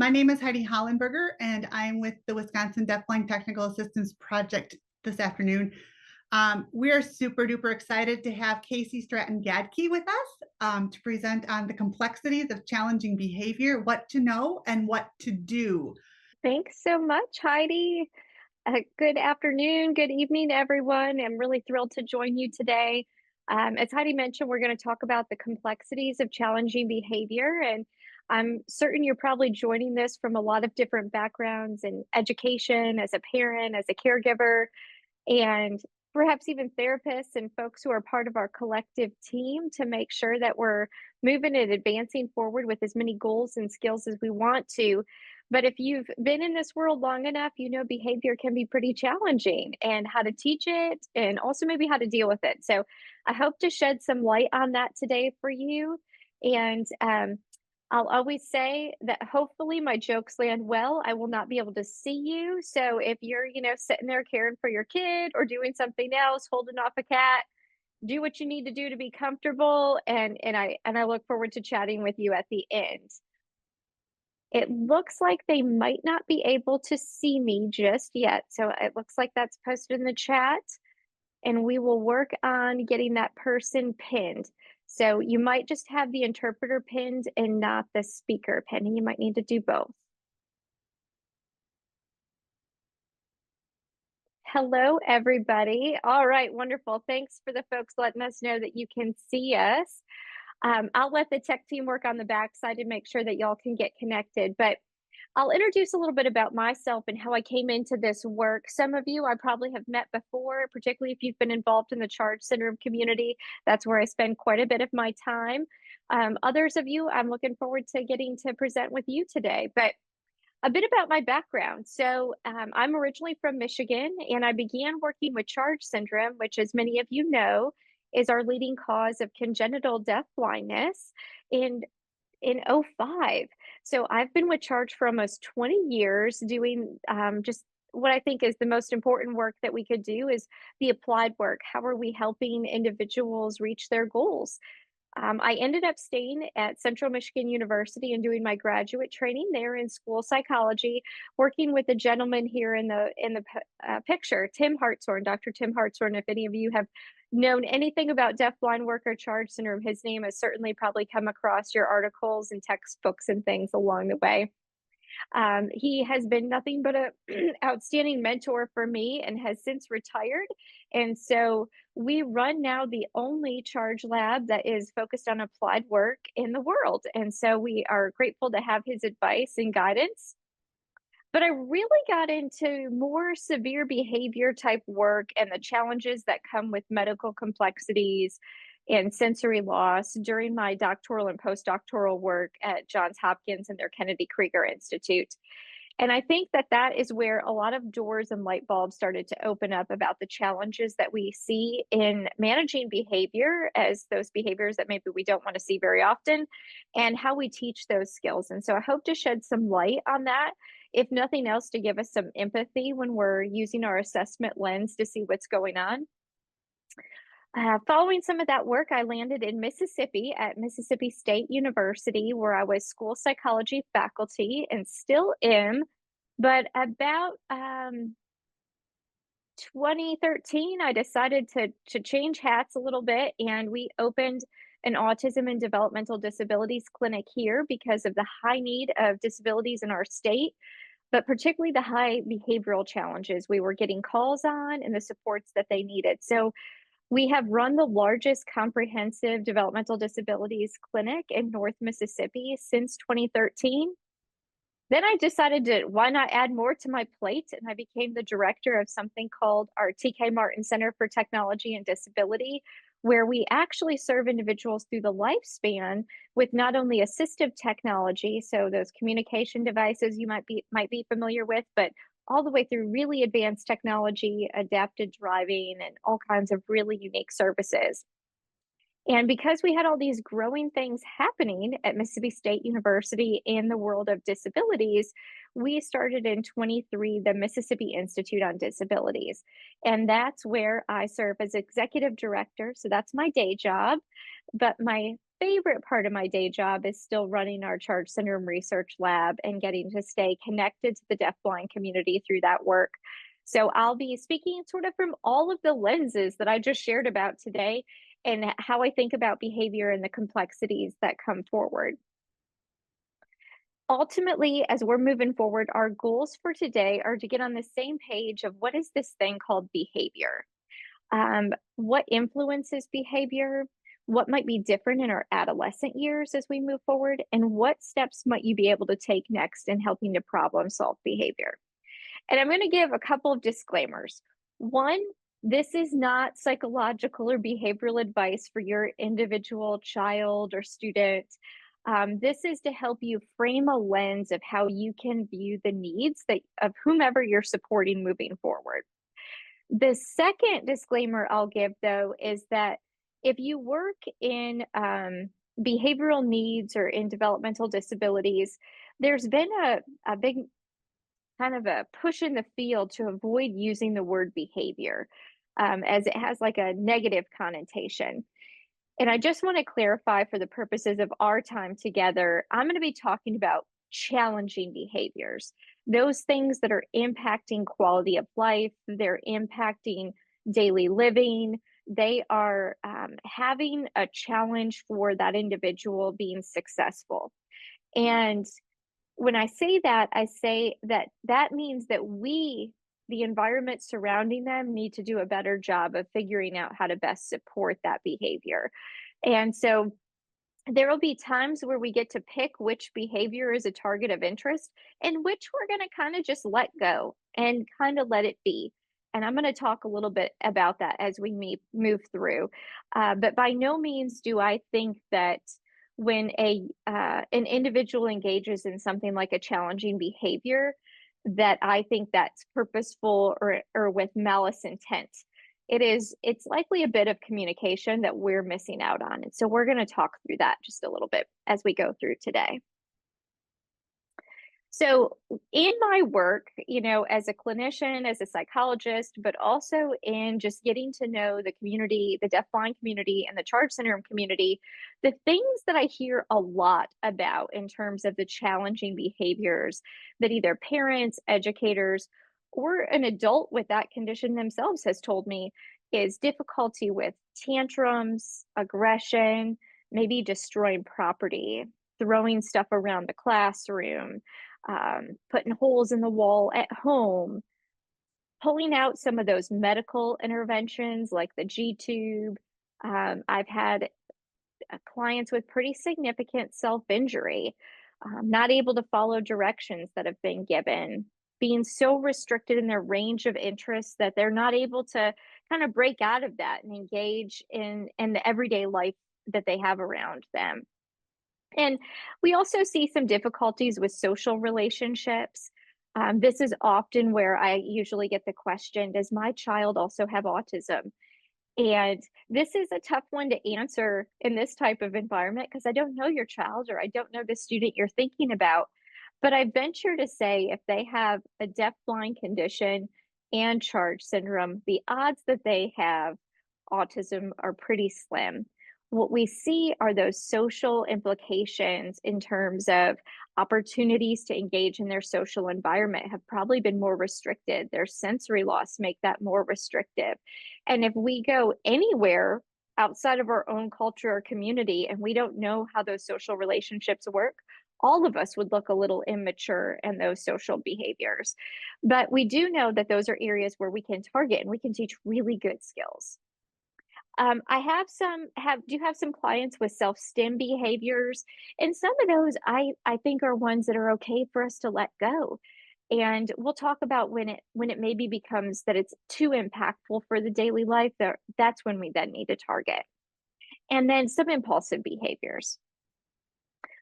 My name is Heidi Hollenberger, and I'm with the Wisconsin Deafblind Technical Assistance Project this afternoon. We are super duper excited to have Kasee Stratton-Gadke with us to present on the complexities of challenging behavior, what to know and what to do. Thanks so much, Heidi. Good afternoon, good evening, everyone. I'm really thrilled to join you today. As Heidi mentioned, we're going to talk about the complexities of challenging behavior. And I'm certain you're probably joining this from a lot of different backgrounds in education, as a parent, as a caregiver, and perhaps even therapists and folks who are part of our collective team to make sure that we're moving and advancing forward with as many goals and skills as we want to. But if you've been in this world long enough, you know behavior can be pretty challenging and how to teach it and also maybe how to deal with it. So I hope to shed some light on that today for you. And I'll always say that hopefully my jokes land well. I will not be able to see you. So if you're, sitting there caring for your kid or doing something else, holding off a cat, do what you need to do to be comfortable. And I look forward to chatting with you at the end. It looks like they might not be able to see me just yet. So it looks like that's posted in the chat, and we will work on getting that person pinned. So you might just have the interpreter pinned and not the speaker pinned, and you might need to do both. Hello, everybody. All right, wonderful. Thanks for the folks letting us know that you can see us. I'll let the tech team work on the backside to make sure that y'all can get connected. But I'll introduce a little bit about myself and how I came into this work. Some of you I probably have met before, particularly if you've been involved in the charge syndrome community. That's where I spend quite a bit of my time. Others of you, I'm looking forward to getting to present with you today. But a bit about my background. So I'm originally from Michigan, and I began working with charge syndrome, which, as many of you know, is our leading cause of congenital deafblindness in '05. So I've been with Charge for almost 20 years doing just what I think is the most important work that we could do is the applied work. How are we helping individuals reach their goals? I ended up staying at Central Michigan University and doing my graduate training there in school psychology, working with a gentleman here in the picture, Tim Hartshorn, Dr. Tim Hartshorn. If any of you have known anything about deafblind work or charge syndrome, his name has certainly probably come across your articles and textbooks and things along the way. He has been nothing but an outstanding mentor for me and has since retired. And so we run now the only charge lab that is focused on applied work in the world. And so we are grateful to have his advice and guidance. But I really got into more severe behavior type work and the challenges that come with medical complexities and sensory loss during my doctoral and postdoctoral work at Johns Hopkins and their Kennedy Krieger Institute. And I think that that is where a lot of doors and light bulbs started to open up about the challenges that we see in managing behavior as those behaviors that maybe we don't want to see very often, and how we teach those skills. And so I hope to shed some light on that, if nothing else, to give us some empathy when we're using our assessment lens to see what's going on. Following some of that work, I landed in Mississippi at Mississippi State University, where I was school psychology faculty and still am. But about 2013, I decided to change hats a little bit, and we opened an autism and developmental disabilities clinic here because of the high need of disabilities in our state, but particularly the high behavioral challenges we were getting calls on and the supports that they needed. So we have run the largest comprehensive developmental disabilities clinic in North Mississippi since 2013. Then I decided to, why not add more to my plate? And I became the director of something called our TK Martin Center for Technology and Disability, where we actually serve individuals through the lifespan with not only assistive technology, so those communication devices you might be familiar with, but all the way through really advanced technology, adapted driving, and all kinds of really unique services. And because we had all these growing things happening at Mississippi State University in the world of disabilities, we started in 23 the Mississippi Institute on Disabilities. And that's where I serve as executive director. So that's my day job. But my favorite part of my day job is still running our Charge Syndrome Research Lab and getting to stay connected to the deafblind community through that work. So I'll be speaking sort of from all of the lenses that I just shared about today and how I think about behavior and the complexities that come forward. Ultimately, as we're moving forward, our goals for today are to get on the same page of what is this thing called behavior? What influences behavior? What might be different in our adolescent years as we move forward? And what steps might you be able to take next in helping to problem solve behavior? And I'm going to give a couple of disclaimers. One, this is not psychological or behavioral advice for your individual child or student. This is to help you frame a lens of how you can view the needs of whomever you're supporting moving forward. The second disclaimer I'll give, though, is that if you work in behavioral needs or in developmental disabilities, there's been a big kind of a push in the field to avoid using the word behavior, as it has like a negative connotation. And I just want to clarify for the purposes of our time together, I'm going to be talking about challenging behaviors, those things that are impacting quality of life, they're impacting daily living, they are having a challenge for that individual being successful. And when I say that that means that we, the environment surrounding them, need to do a better job of figuring out how to best support that behavior. And so there will be times where we get to pick which behavior is a target of interest and which we're going to kind of just let go and kind of let it be. And I'm going to talk a little bit about that as we move through. But by no means do I think that when an individual engages in something like a challenging behavior, that I think that's purposeful or with malice intent. It's likely a bit of communication that we're missing out on. And so we're going to talk through that just a little bit as we go through today. So in my work, as a clinician, as a psychologist, but also in just getting to know the community, the deafblind community and the Charge Syndrome community, the things that I hear a lot about in terms of the challenging behaviors that either parents, educators, or an adult with that condition themselves has told me is difficulty with tantrums, aggression, maybe destroying property, throwing stuff around the classroom, putting holes in the wall at home, pulling out some of those medical interventions like the G-tube. I've had clients with pretty significant self-injury, not able to follow directions that have been given, being so restricted in their range of interests that they're not able to kind of break out of that and engage in the everyday life that they have around them. And we also see some difficulties with social relationships. This is often where I usually get the question, does my child also have autism? And this is a tough one to answer in this type of environment because I don't know your child or I don't know the student you're thinking about. But I venture to say if they have a deafblind condition and Charge syndrome, the odds that they have autism are pretty slim. What we see are those social implications in terms of opportunities to engage in their social environment have probably been more restricted. Their sensory loss make that more restrictive. And if we go anywhere outside of our own culture or community and we don't know how those social relationships work, all of us would look a little immature in those social behaviors. But we do know that those are areas where we can target and we can teach really good skills. I do have some clients with self-stim behaviors, and some of those I think are ones that are okay for us to let go. And we'll talk about when it maybe becomes that it's too impactful for the daily life, that's when we then need to target. And then some impulsive behaviors.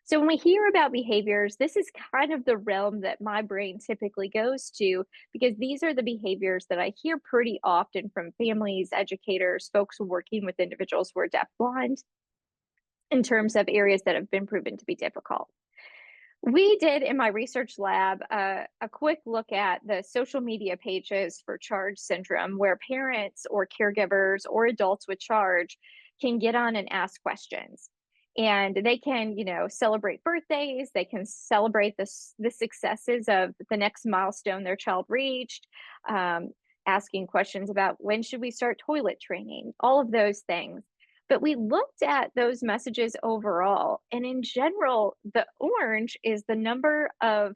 So when we hear about behaviors, this is kind of the realm that my brain typically goes to because these are the behaviors that I hear pretty often from families, educators, folks working with individuals who are deafblind in terms of areas that have been proven to be difficult. We did in my research lab a quick look at the social media pages for Charge syndrome where parents or caregivers or adults with Charge can get on and ask questions. And they can, celebrate birthdays, they can celebrate the successes of the next milestone their child reached, um, asking questions about when should we start toilet training, all of those things. But we looked at those messages overall, and in general, the orange is the number of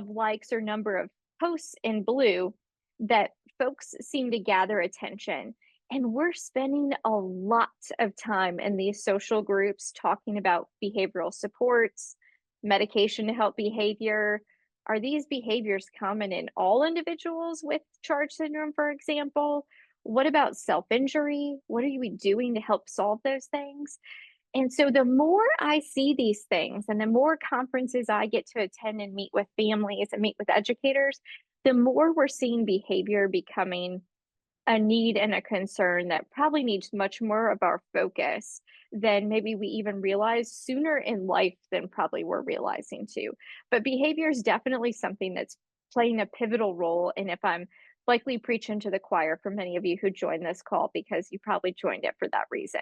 likes or number of posts in blue that folks seem to gather attention. And we're spending a lot of time in these social groups talking about behavioral supports, medication to help behavior. Are these behaviors common in all individuals with charge syndrome, for example? What about self injury? What are we doing to help solve those things? And so the more I see these things and the more conferences I get to attend and meet with families and meet with educators, the more we're seeing behavior becoming a need and a concern that probably needs much more of our focus than maybe we even realize sooner in life than probably we're realizing too. But behavior is definitely something that's playing a pivotal role. And if I'm likely preaching to the choir for many of you who joined this call, because you probably joined it for that reason.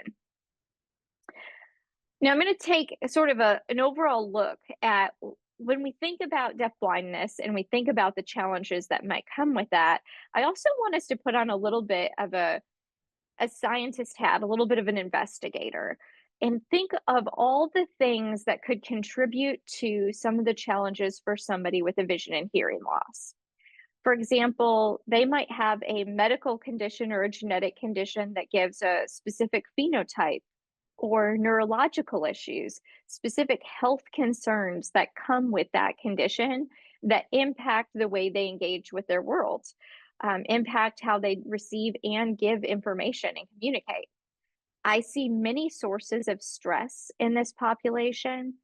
Now, I'm going to take sort of an overall look at when we think about deafblindness and we think about the challenges that might come with that. I also want us to put on a little bit of a scientist hat, a little bit of an investigator, and think of all the things that could contribute to some of the challenges for somebody with a vision and hearing loss. For example, they might have a medical condition or a genetic condition that gives a specific phenotype, or neurological issues, specific health concerns that come with that condition that impact the way they engage with their world, impact how they receive and give information and communicate. I see many sources of stress in this population,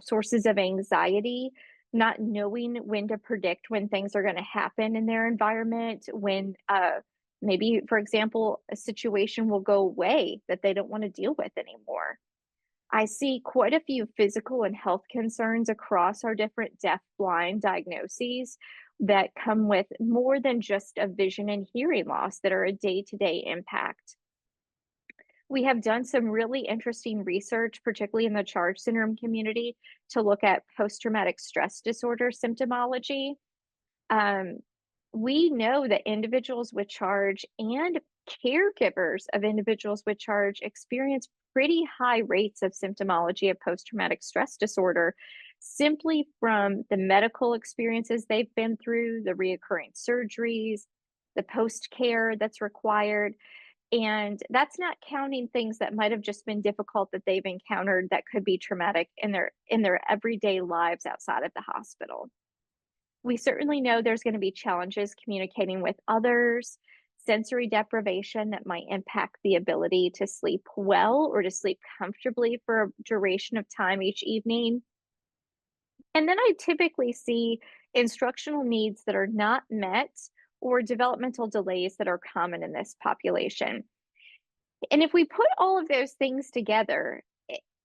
sources of anxiety, not knowing when to predict when things are going to happen in their environment, when maybe, for example, a situation will go away that they don't want to deal with anymore. I see quite a few physical and health concerns across our different deaf-blind diagnoses that come with more than just a vision and hearing loss that are a day-to-day impact. We have done some really interesting research, particularly in the charge syndrome community, to look at post-traumatic stress disorder symptomology. Um, we know that individuals with charge and caregivers of individuals with charge experience pretty high rates of symptomology of post-traumatic stress disorder simply from the medical experiences they've been through, the reoccurring surgeries, the post-care that's required. And that's not counting things that might have just been difficult that they've encountered that could be traumatic in their everyday lives outside of the hospital. We certainly know there's going to be challenges communicating with others, sensory deprivation that might impact the ability to sleep well or to sleep comfortably for a duration of time each evening. And then I typically see instructional needs that are not met or developmental delays that are common in this population. And if we put all of those things together,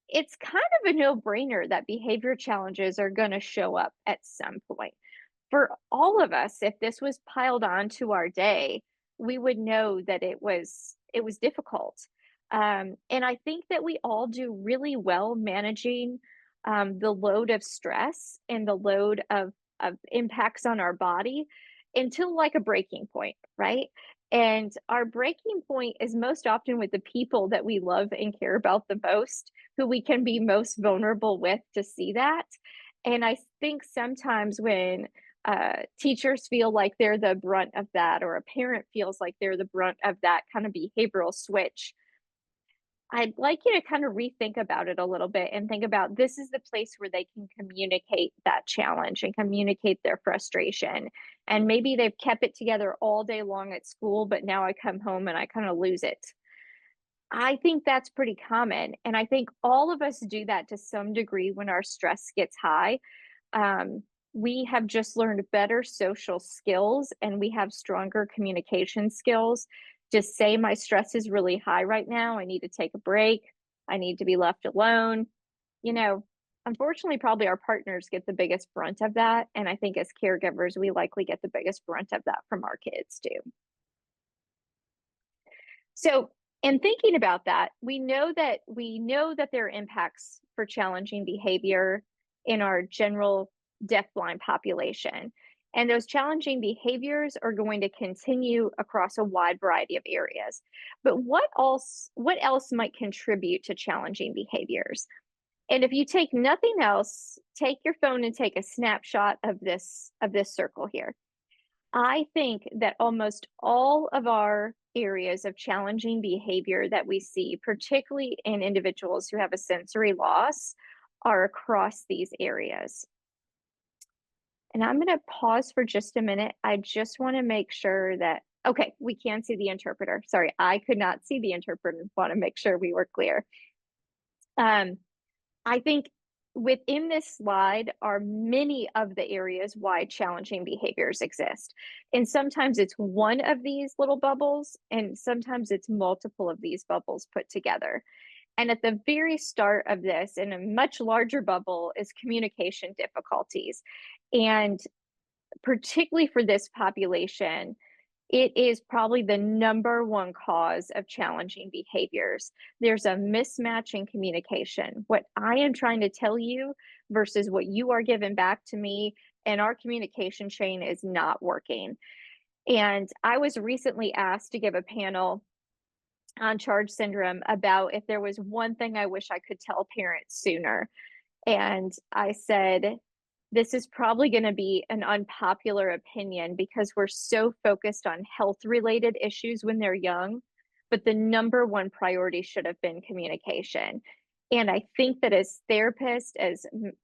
it's kind of a no-brainer that behavior challenges are going to show up at some point. For all of us, if this was piled on to our day, we would know that it was difficult. And I think that we all do really well managing the load of stress and the load of impacts on our body until like a breaking point, right? And our breaking point is most often with the people that we love and care about the most, who we can be most vulnerable with to see that. And I think sometimes when teachers feel like they're the brunt of that, or a parent feels like they're the brunt of that kind of behavioral switch, I'd like you to kind of rethink about it a little bit and think about this is the place where they can communicate that challenge and communicate their frustration. And maybe they've kept it together all day long at school, but now I come home and I kind of lose it. I think that's pretty common. And I think all of us do that to some degree when our stress gets high. We have just learned better social skills and we have stronger communication skills to say my stress is really high right now. I need to take a break. I need to be left alone. Unfortunately, probably our partners get the biggest brunt of that. And I think as caregivers, we likely get the biggest brunt of that from our kids too. So And thinking about that, we know that there are impacts for challenging behavior in our general deafblind population. And those challenging behaviors are going to continue across a wide variety of areas. But what else might contribute to challenging behaviors? And if you take nothing else, take your phone and take a snapshot of this circle here. I think that almost all of our areas of challenging behavior that we see, particularly in individuals who have a sensory loss, are across these areas. And I'm going to pause for just a minute. I just want to make sure that, okay, we can see the interpreter. Sorry, I could not see the interpreter. Want to make sure we were clear. I think within this slide are many of the areas why challenging behaviors exist. And sometimes it's one of these little bubbles, and sometimes it's multiple of these bubbles put together. And at the very start of this, in a much larger bubble, is communication difficulties. And particularly for this population, it is probably the number one cause of challenging behaviors. There's a mismatch in communication. What I am trying to tell you versus what you are giving back to me, and our communication chain is not working. And I was recently asked to give a panel on charge syndrome about if there was one thing I wish I could tell parents sooner. And I said, this is probably going to be an unpopular opinion because we're so focused on health related issues when they're young, but the number one priority should have been communication. And I think that as therapists,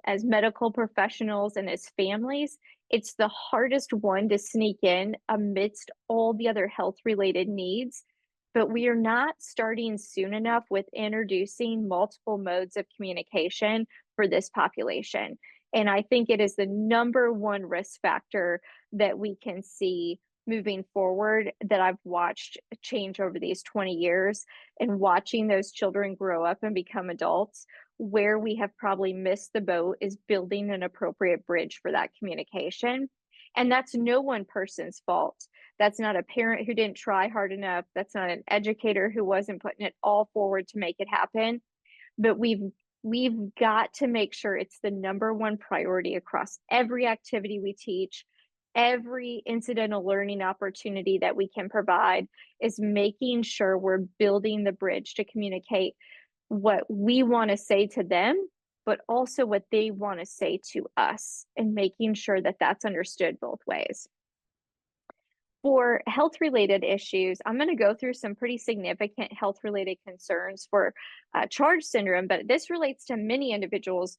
as medical professionals, and as families, it's the hardest one to sneak in amidst all the other health related needs. But we are not starting soon enough with introducing multiple modes of communication for this population. And I think it is the number one risk factor that we can see moving forward that I've watched change over these 20 years, and watching those children grow up and become adults. Where we have probably missed the boat is building an appropriate bridge for that communication. And that's no one person's fault. That's not a parent who didn't try hard enough. That's not an educator who wasn't putting it all forward to make it happen. But we've got to make sure it's the number one priority across every activity we teach, every incidental learning opportunity that we can provide, is making sure we're building the bridge to communicate what we want to say to them, but also what they want to say to us, and making sure that that's understood both ways. For health-related issues, I'm going to go through some pretty significant health-related concerns for charge syndrome, but this relates to many individuals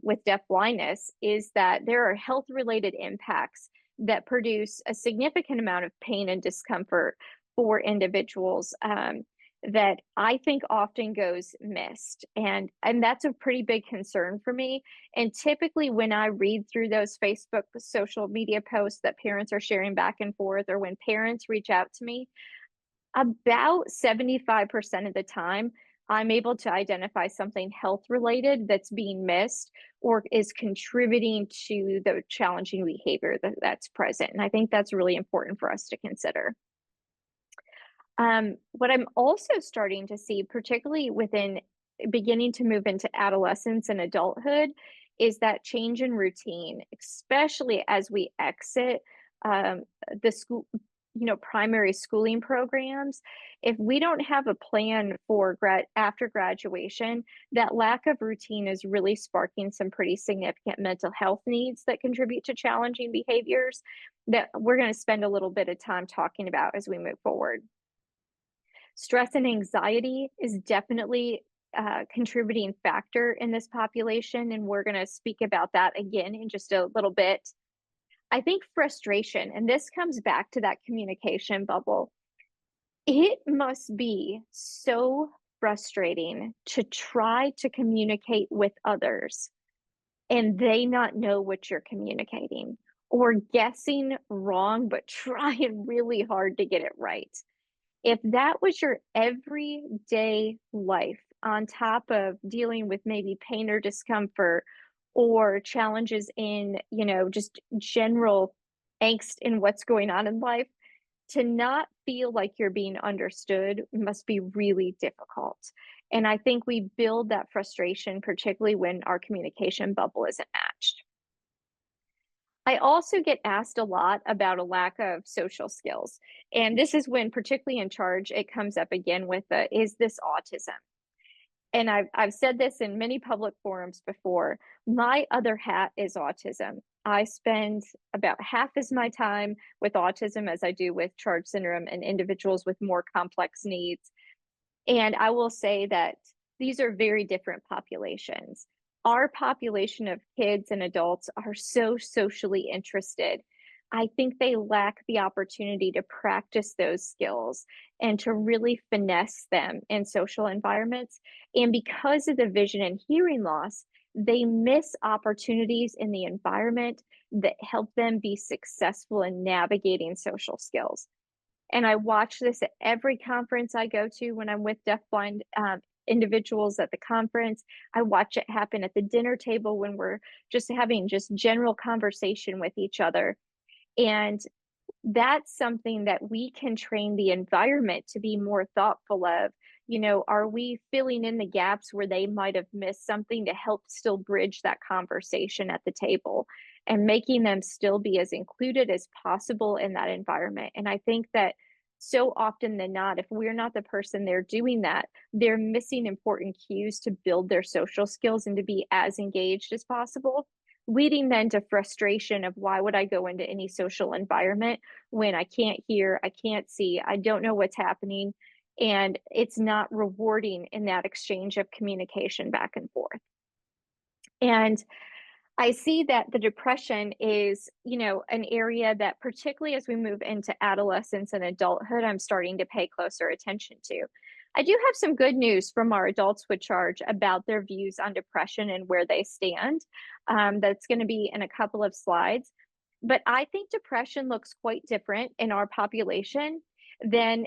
with deafblindness, is that there are health-related impacts that produce a significant amount of pain and discomfort for individuals that I think often goes missed. And that's a pretty big concern for me. And typically when I read through those Facebook social media posts that parents are sharing back and forth, or when parents reach out to me, about 75% of the time, I'm able to identify something health related that's being missed or is contributing to the challenging behavior that's present. And I think that's really important for us to consider. What I'm also starting to see, particularly within beginning to move into adolescence and adulthood, is that change in routine, especially as we exit the school, primary schooling programs. If we don't have a plan for after graduation, that lack of routine is really sparking some pretty significant mental health needs that contribute to challenging behaviors that we're going to spend a little bit of time talking about as we move forward. Stress and anxiety is definitely a contributing factor in this population, and we're going to speak about that again in just a little bit. I think frustration, and this comes back to that communication bubble. It must be so frustrating to try to communicate with others and they not know what you're communicating, or guessing wrong, but trying really hard to get it right. If that was your everyday life, on top of dealing with maybe pain or discomfort or challenges in, just general angst in what's going on in life, To not feel like you're being understood must be really difficult. And I think we build that frustration, particularly when our communication bubble isn't matched. I also get asked a lot about a lack of social skills. And this is when, particularly in charge, it comes up again with the, is this autism? And I've said this in many public forums before. My other hat is autism. I spend about half as my time with autism as I do with charge syndrome and individuals with more complex needs. And I will say that these are very different populations. Our population of kids and adults are so socially interested. I think they lack the opportunity to practice those skills and to really finesse them in social environments. And because of the vision and hearing loss, they miss opportunities in the environment that help them be successful in navigating social skills. And I watch this at every conference I go to when I'm with deafblind individuals at the conference. I watch it happen at the dinner table when we're just having just general conversation with each other. And that's something that we can train the environment to be more thoughtful of. You know, are we filling in the gaps where they might have missed something to help still bridge that conversation at the table and making them still be as included as possible in that environment? And I think that so often than not, if we're not the person there doing that, they're missing important cues to build their social skills and to be as engaged as possible, leading then to frustration of why would I go into any social environment when I can't hear, I can't see, I don't know what's happening, and it's not rewarding in that exchange of communication back and forth. And I see that the depression is, you know, an area that particularly as we move into adolescence and adulthood, I'm starting to pay closer attention to. I do have some good news from our adults with charge about their views on depression and where they stand. That's going to be in a couple of slides. But I think depression looks quite different in our population than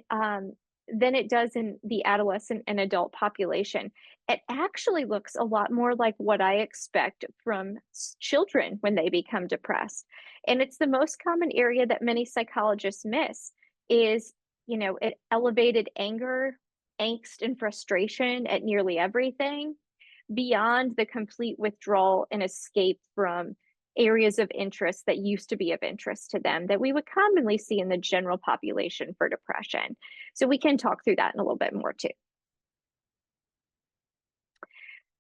than it does in the adolescent and adult population. It actually looks a lot more like what I expect from children when they become depressed. And it's the most common area that many psychologists miss is, you know, it elevated anger, angst, and frustration at nearly everything beyond the complete withdrawal and escape from areas of interest that used to be of interest to them that we would commonly see in the general population for depression. So we can talk through that in a little bit more too.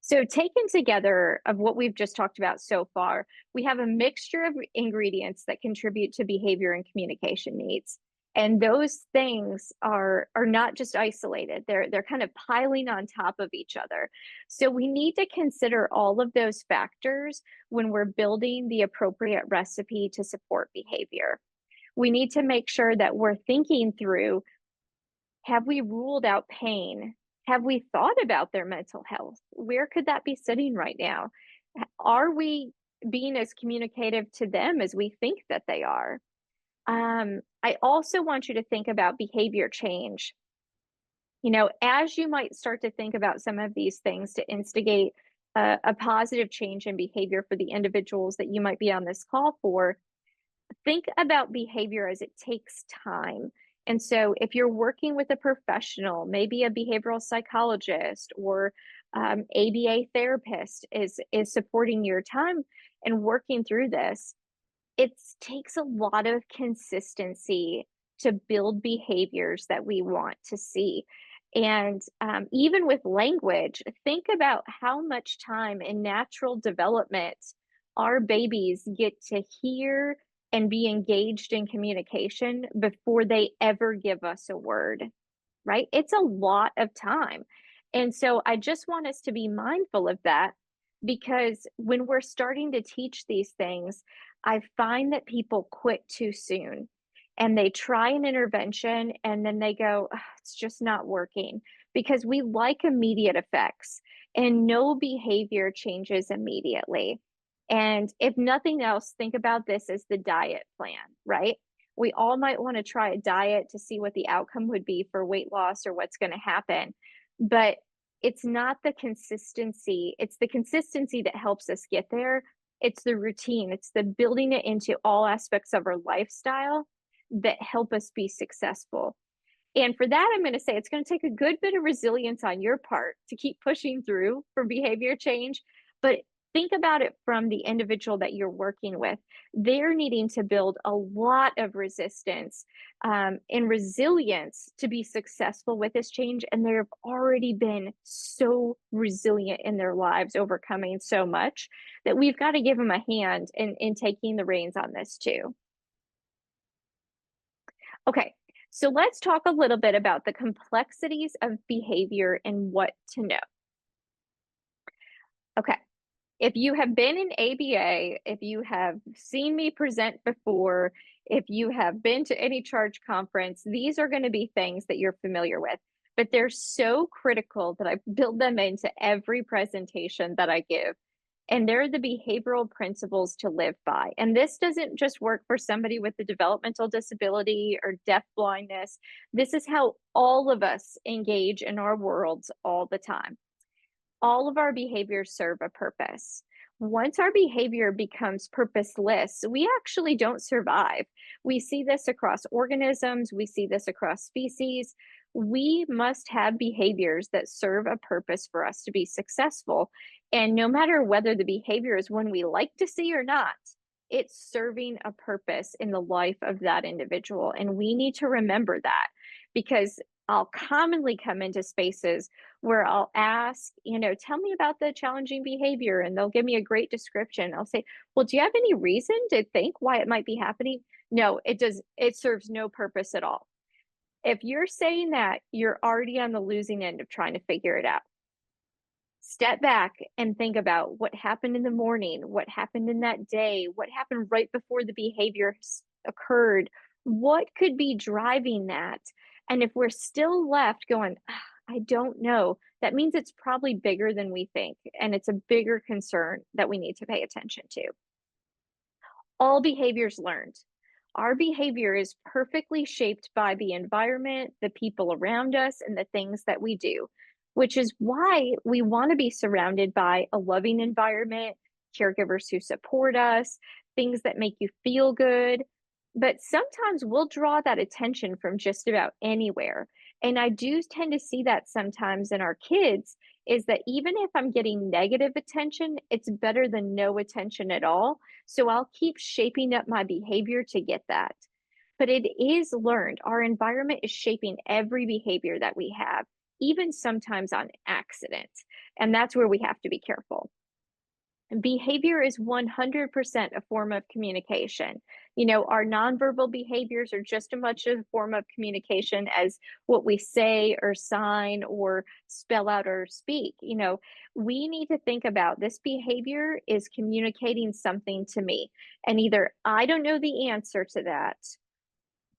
So taken together of what we've just talked about so far, we have a mixture of ingredients that contribute to behavior and communication needs. And those things are not just isolated. They're kind of piling on top of each other. So we need to consider all of those factors when we're building the appropriate recipe to support behavior. We need to make sure that we're thinking through, have we ruled out pain? Have we thought about their mental health? Where could that be sitting right now? Are we being as communicative to them as we think that they are? I also want you to think about behavior change. You know, as you might start to think about some of these things to instigate a positive change in behavior for the individuals that you might be on this call for, think about behavior as it takes time. And so if you're working with a professional, maybe a behavioral psychologist or ABA therapist is supporting your time and working through this, it takes a lot of consistency to build behaviors that we want to see. And even with language, think about how much time in natural development our babies get to hear and be engaged in communication before they ever give us a word, right? It's a lot of time. And so I just want us to be mindful of that because when we're starting to teach these things, I find that people quit too soon and they try an intervention and then they go, "Ugh, it's just not working," because we like immediate effects and no behavior changes immediately. And if nothing else, think about this as the diet plan, right? We all might want to try a diet to see what the outcome would be for weight loss or what's going to happen. But it's not the consistency, it's the consistency that helps us get there. It's the routine, it's the building it into all aspects of our lifestyle that help us be successful. And for that, I'm going to say it's going to take a good bit of resilience on your part to keep pushing through for behavior change. But think about it from the individual that you're working with. They're needing to build a lot of resistance and resilience to be successful with this change. And they've already been so resilient in their lives, overcoming so much, that we've got to give them a hand in taking the reins on this too. Okay, so let's talk a little bit about the complexities of behavior and what to know. Okay, if you have been in ABA, if you have seen me present before, if you have been to any charge conference, these are going to be things that you're familiar with, but they're so critical that I build them into every presentation that I give. And they're the behavioral principles to live by. And this doesn't just work for somebody with a developmental disability or deafblindness. This is how all of us engage in our worlds all the time. All of our behaviors serve a purpose. Once our behavior becomes purposeless, we actually don't survive. We see this across organisms, we see this across species. We must have behaviors that serve a purpose for us to be successful. And no matter whether the behavior is one we like to see or not, it's serving a purpose in the life of that individual. And we need to remember that, because I'll commonly come into spaces where I'll ask, tell me about the challenging behavior, and they'll give me a great description. I'll say, well, do you have any reason to think why it might be happening? No, it serves no purpose at all. If you're saying that, you're already on the losing end of trying to figure it out. Step back and think about what happened in the morning, what happened in that day, what happened right before the behavior occurred, what could be driving that. And if we're still left going, I don't know, that means it's probably bigger than we think. And it's a bigger concern that we need to pay attention to. All behaviors learned. Our behavior is perfectly shaped by the environment, the people around us, and the things that we do, which is why we want to be surrounded by a loving environment, caregivers who support us, things that make you feel good. But sometimes we'll draw that attention from just about anywhere. And I do tend to see that sometimes in our kids, is that even if I'm getting negative attention, it's better than no attention at all. So I'll keep shaping up my behavior to get that. But it is learned. Our environment is shaping every behavior that we have, even sometimes on accident. And that's where we have to be careful. Behavior is 100% a form of communication. Our nonverbal behaviors are just as much a form of communication as what we say or sign or spell out or speak. We need to think about this behavior is communicating something to me. And either I don't know the answer to that,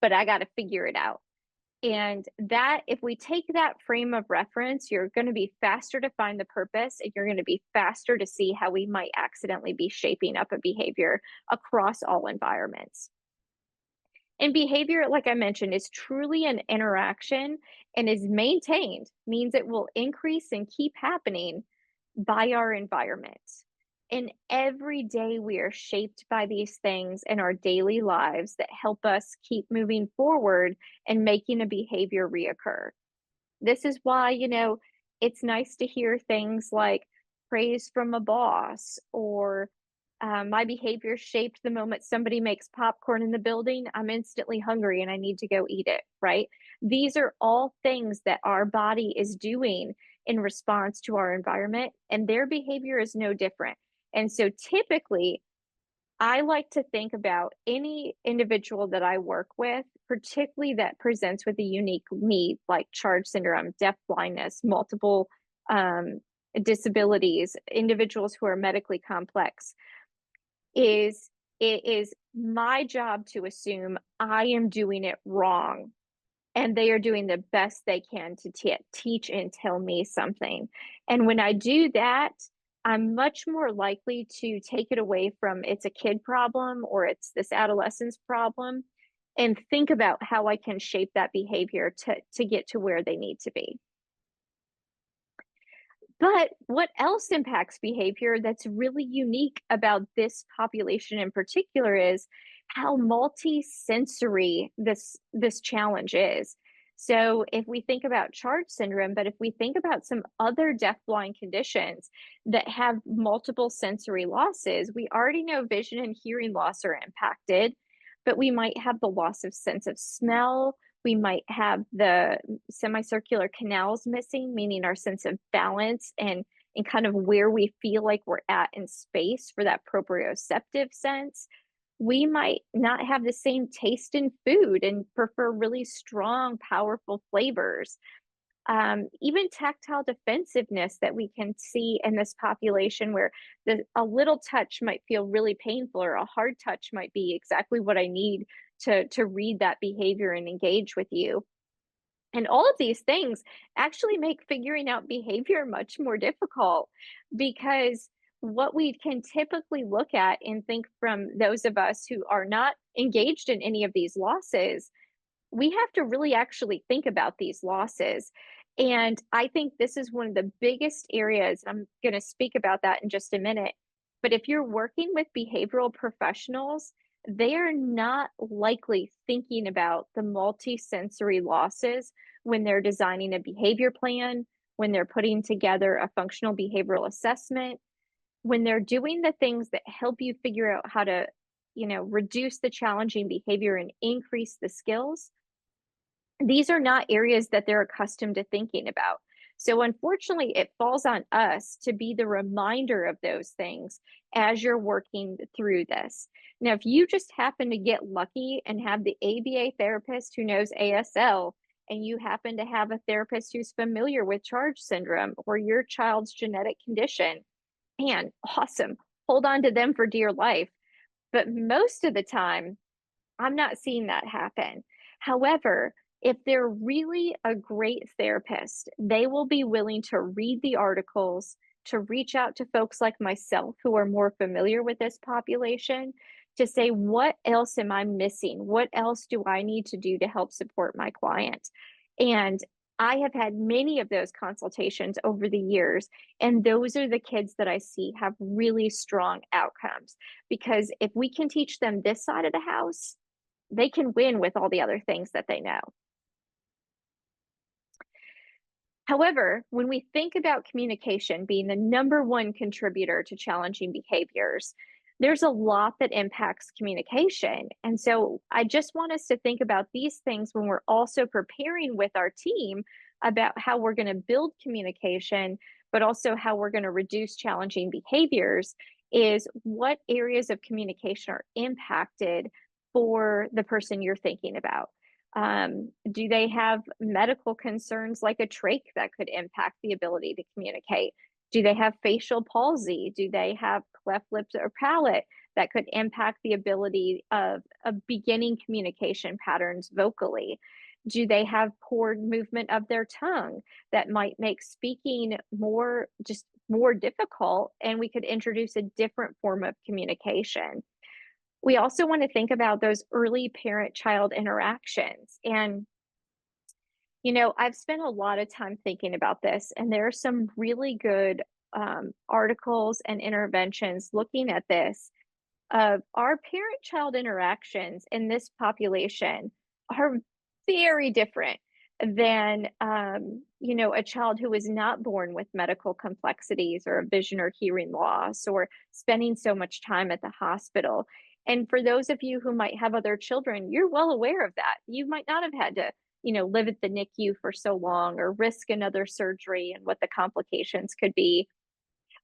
but I got to figure it out. And that, if we take that frame of reference, you're going to be faster to find the purpose, and you're going to be faster to see how we might accidentally be shaping up a behavior across all environments. And behavior, like I mentioned, is truly an interaction and is maintained, means it will increase and keep happening by our environment. And every day we are shaped by these things in our daily lives that help us keep moving forward and making a behavior reoccur. This is why, it's nice to hear things like praise from a boss, or my behavior shaped the moment somebody makes popcorn in the building. I'm instantly hungry and I need to go eat it, right? These are all things that our body is doing in response to our environment, and their behavior is no different. And so typically, I like to think about any individual that I work with, particularly that presents with a unique need like charge syndrome, deafblindness, multiple disabilities, individuals who are medically complex, it is my job to assume I am doing it wrong and they are doing the best they can to teach and tell me something. And when I do that, I'm much more likely to take it away from it's a kid problem or it's this adolescence problem, and think about how I can shape that behavior to get to where they need to be. But what else impacts behavior that's really unique about this population in particular is how multi-sensory this challenge is. So if we think about Charge syndrome, but if we think about some other deafblind conditions that have multiple sensory losses, we already know vision and hearing loss are impacted, but we might have the loss of sense of smell. We might have the semicircular canals missing, meaning our sense of balance and kind of where we feel like we're at in space for that proprioceptive sense. We might not have the same taste in food and prefer really strong, powerful flavors. Even tactile defensiveness that we can see in this population, where a little touch might feel really painful, or a hard touch might be exactly what I need to read that behavior and engage with you. And all of these things actually make figuring out behavior much more difficult, because what we can typically look at and think from those of us who are not engaged in any of these losses, we have to really actually think about these losses. And I think this is one of the biggest areas. I'm going to speak about that in just a minute. But if you're working with behavioral professionals, they are not likely thinking about the multisensory losses when they're designing a behavior plan, when they're putting together a functional behavioral assessment, when they're doing the things that help you figure out how to, reduce the challenging behavior and increase the skills. These are not areas that they're accustomed to thinking about. So unfortunately, it falls on us to be the reminder of those things as you're working through this. Now, if you just happen to get lucky and have the ABA therapist who knows ASL, and you happen to have a therapist who's familiar with Charge syndrome or your child's genetic condition, man, awesome. Hold on to them for dear life. But most of the time, I'm not seeing that happen. However, if they're really a great therapist, they will be willing to read the articles, to reach out to folks like myself who are more familiar with this population, to say, what else am I missing? What else do I need to do to help support my client? And I have had many of those consultations over the years, and those are the kids that I see have really strong outcomes. Because if we can teach them this side of the house, they can win with all the other things that they know. However, when we think about communication being the number one contributor to challenging behaviors, there's a lot that impacts communication. And so I just want us to think about these things when we're also preparing with our team about how we're going to build communication, but also how we're going to reduce challenging behaviors. Is what areas of communication are impacted for the person you're thinking about? Do they have medical concerns like a trach that could impact the ability to communicate? Do they have facial palsy? Do they have cleft lips or palate that could impact the ability of beginning communication patterns vocally? Do they have poor movement of their tongue that might make speaking more difficult, and we could introduce a different form of communication? We also want to think about those early parent-child interactions. And, I've spent a lot of time thinking about this, and there are some really good articles and interventions looking at this. Our parent-child interactions in this population are very different than, a child who is not born with medical complexities or a vision or hearing loss, or spending so much time at the hospital. And for those of you who might have other children, you're well aware of that. You might not have had to, live at the NICU for so long, or risk another surgery and what the complications could be.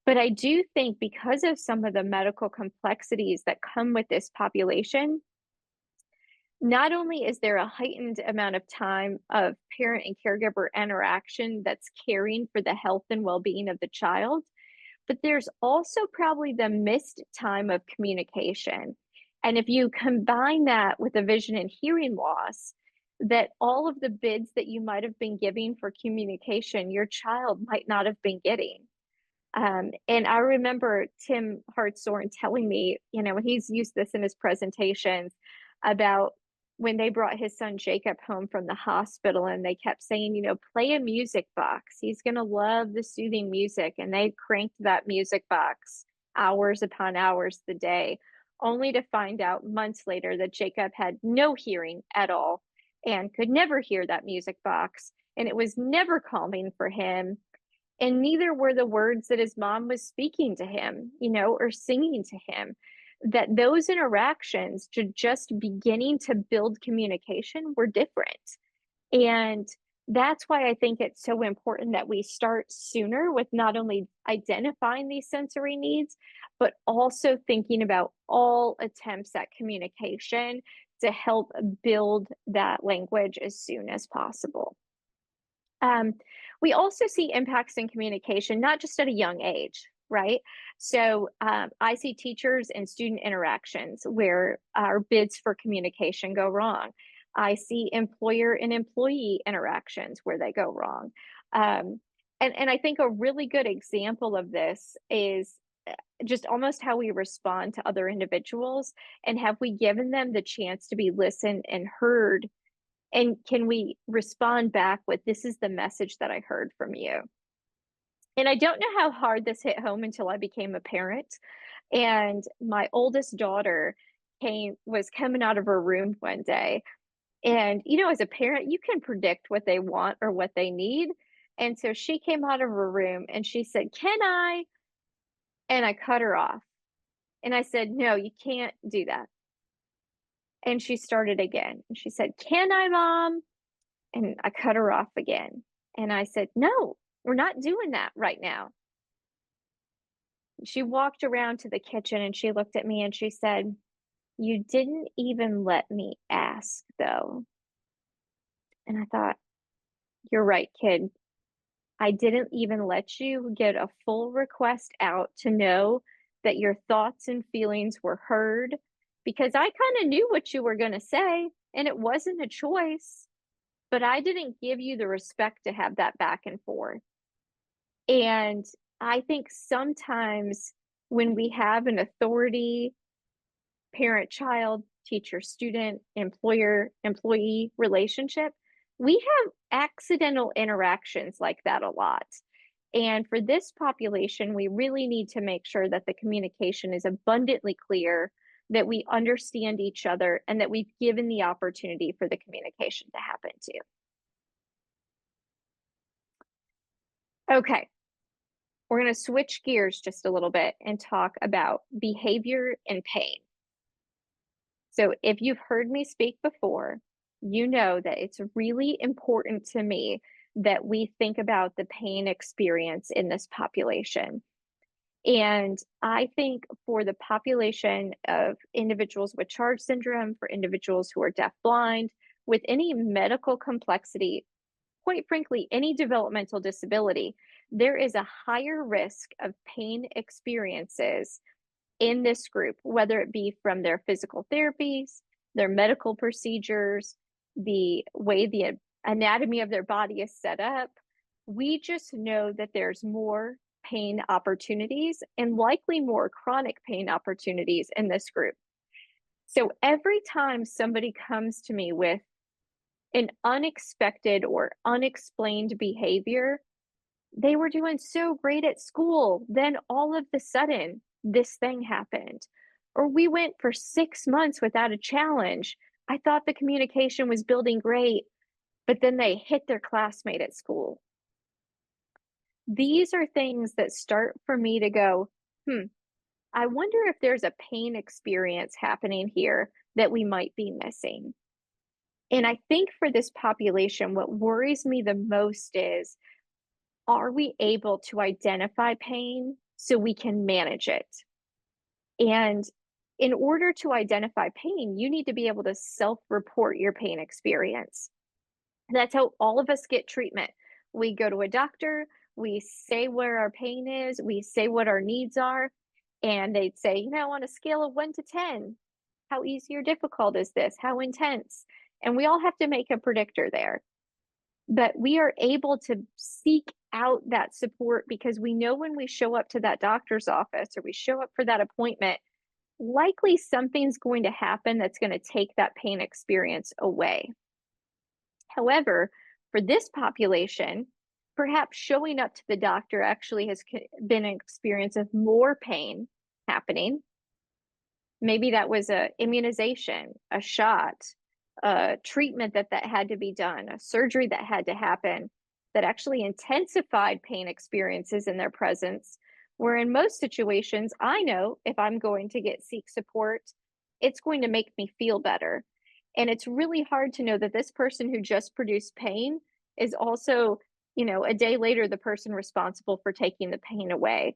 But I do think, because of some of the medical complexities that come with this population, not only is there a heightened amount of time of parent and caregiver interaction that's caring for the health and well-being of the child, but there's also probably the missed time of communication. And if you combine that with a vision and hearing loss, that all of the bids that you might have been giving for communication, your child might not have been getting. And I remember Tim Hartshorn telling me, he's used this in his presentations, about when they brought his son Jacob home from the hospital, and they kept saying, play a music box. He's going to love the soothing music. And they cranked that music box hours upon hours the day. only to find out months later that Jacob had no hearing at all and could never hear that music box, and it was never calming for him. And neither were the words that his mom was speaking to him, or singing to him. That those interactions to just beginning to build communication were different. And that's why I think it's so important that we start sooner with not only identifying these sensory needs, but also thinking about all attempts at communication to help build that language as soon as possible. We also see impacts in communication, not just at a young age, right? So I see teachers and student interactions where our bids for communication go wrong. I see employer and employee interactions where they go wrong. And I think a really good example of this is just almost how we respond to other individuals, and have we given them the chance to be listened and heard, and can we respond back with, this is the message that I heard from you. And I don't know how hard this hit home until I became a parent. And my oldest daughter was coming out of her room one day. And, as a parent, you can predict what they want or what they need. And so she came out of her room and she said, "Can I?" And I cut her off. And I said, "No, you can't do that." And she started again. And she said, "Can I, Mom?" And I cut her off again. And I said, "No, we're not doing that right now." She walked around to the kitchen and she looked at me and she said, "You didn't even let me ask, though." And I thought, "You're right, kid. I didn't even let you get a full request out to know that your thoughts and feelings were heard, because I kind of knew what you were going to say and it wasn't a choice, but I didn't give you the respect to have that back and forth." And I think sometimes when we have an authority, parent child, teacher student, employer employee relationship, we have accidental interactions like that a lot. And for this population, we really need to make sure that the communication is abundantly clear, that we understand each other, and that we've given the opportunity for the communication to happen too. Okay, we're going to switch gears just a little bit and talk about behavior and pain. So if you've heard me speak before, you know that it's really important to me that we think about the pain experience in this population. And I think for the population of individuals with Charge syndrome, for individuals who are deafblind, with any medical complexity, quite frankly, any developmental disability, there is a higher risk of pain experiences in this group, whether it be from their physical therapies, their medical procedures, the way the anatomy of their body is set up. We just know that there's more pain opportunities and likely more chronic pain opportunities in this group. So every time somebody comes to me with an unexpected or unexplained behavior, they were doing so great at school, then all of the sudden this thing happened. Or we went for 6 months without a challenge. I thought the communication was building great, but then they hit their classmate at school. These are things that start for me to go, I wonder if there's a pain experience happening here that we might be missing. And I think for this population, what worries me the most is, are we able to identify pain so we can manage it? And in order to identify pain, you need to be able to self-report your pain experience. That's how all of us get treatment. We go to a doctor, we say where our pain is, we say what our needs are, and they'd say, on a scale of 1 to 10, how easy or difficult is this? How intense? And we all have to make a predictor there. But we are able to seek out that support because we know when we show up to that doctor's office or we show up for that appointment, likely something's going to happen that's going to take that pain experience away. However, for this population, perhaps showing up to the doctor actually has been an experience of more pain happening. Maybe that was a immunization, a shot, a treatment that had to be done, a surgery that had to happen that actually intensified pain experiences in their presence. Where in most situations, I know if I'm going to seek support, it's going to make me feel better. And it's really hard to know that this person who just produced pain is also, a day later, the person responsible for taking the pain away.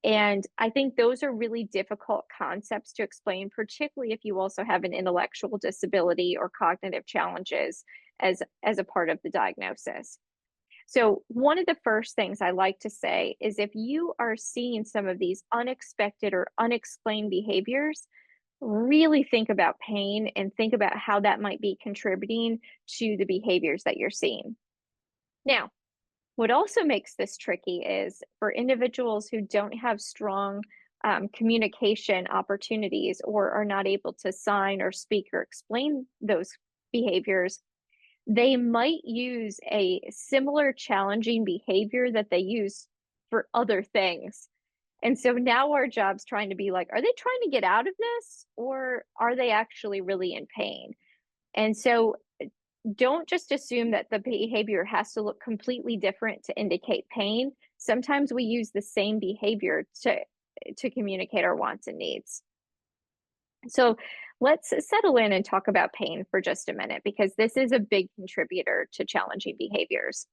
And I think those are really difficult concepts to explain, particularly if you also have an intellectual disability or cognitive challenges as a part of the diagnosis. So one of the first things I like to say is if you are seeing some of these unexpected or unexplained behaviors, really think about pain and think about how that might be contributing to the behaviors that you're seeing. Now, what also makes this tricky is for individuals who don't have strong communication opportunities or are not able to sign or speak or explain those behaviors, they might use a similar challenging behavior that they use for other things. And so now our job's trying to be like, are they trying to get out of this or are they actually really in pain? And so don't just assume that the behavior has to look completely different to indicate pain. Sometimes we use the same behavior to communicate our wants and needs. So let's settle in and talk about pain for just a minute, because this is a big contributor to challenging behaviors.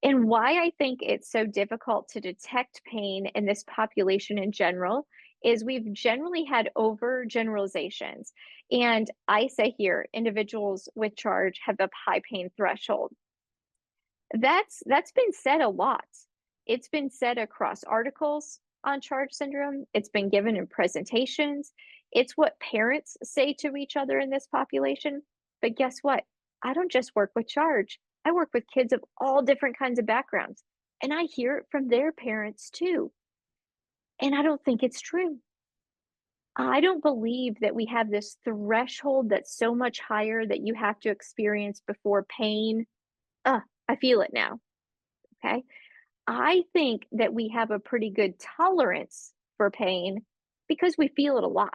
And why I think it's so difficult to detect pain in this population in general is we've generally had overgeneralizations. And I say here, individuals with charge have a high pain threshold. That's been said a lot. It's been said across articles on charge syndrome. It's been given in presentations. It's what parents say to each other in this population. But guess what? I don't just work with charge. I work with kids of all different kinds of backgrounds, and I hear it from their parents too. And I don't think it's true. I don't believe that we have this threshold that's so much higher that you have to experience before pain. I feel it now. Okay. I think that we have a pretty good tolerance for pain because we feel it a lot.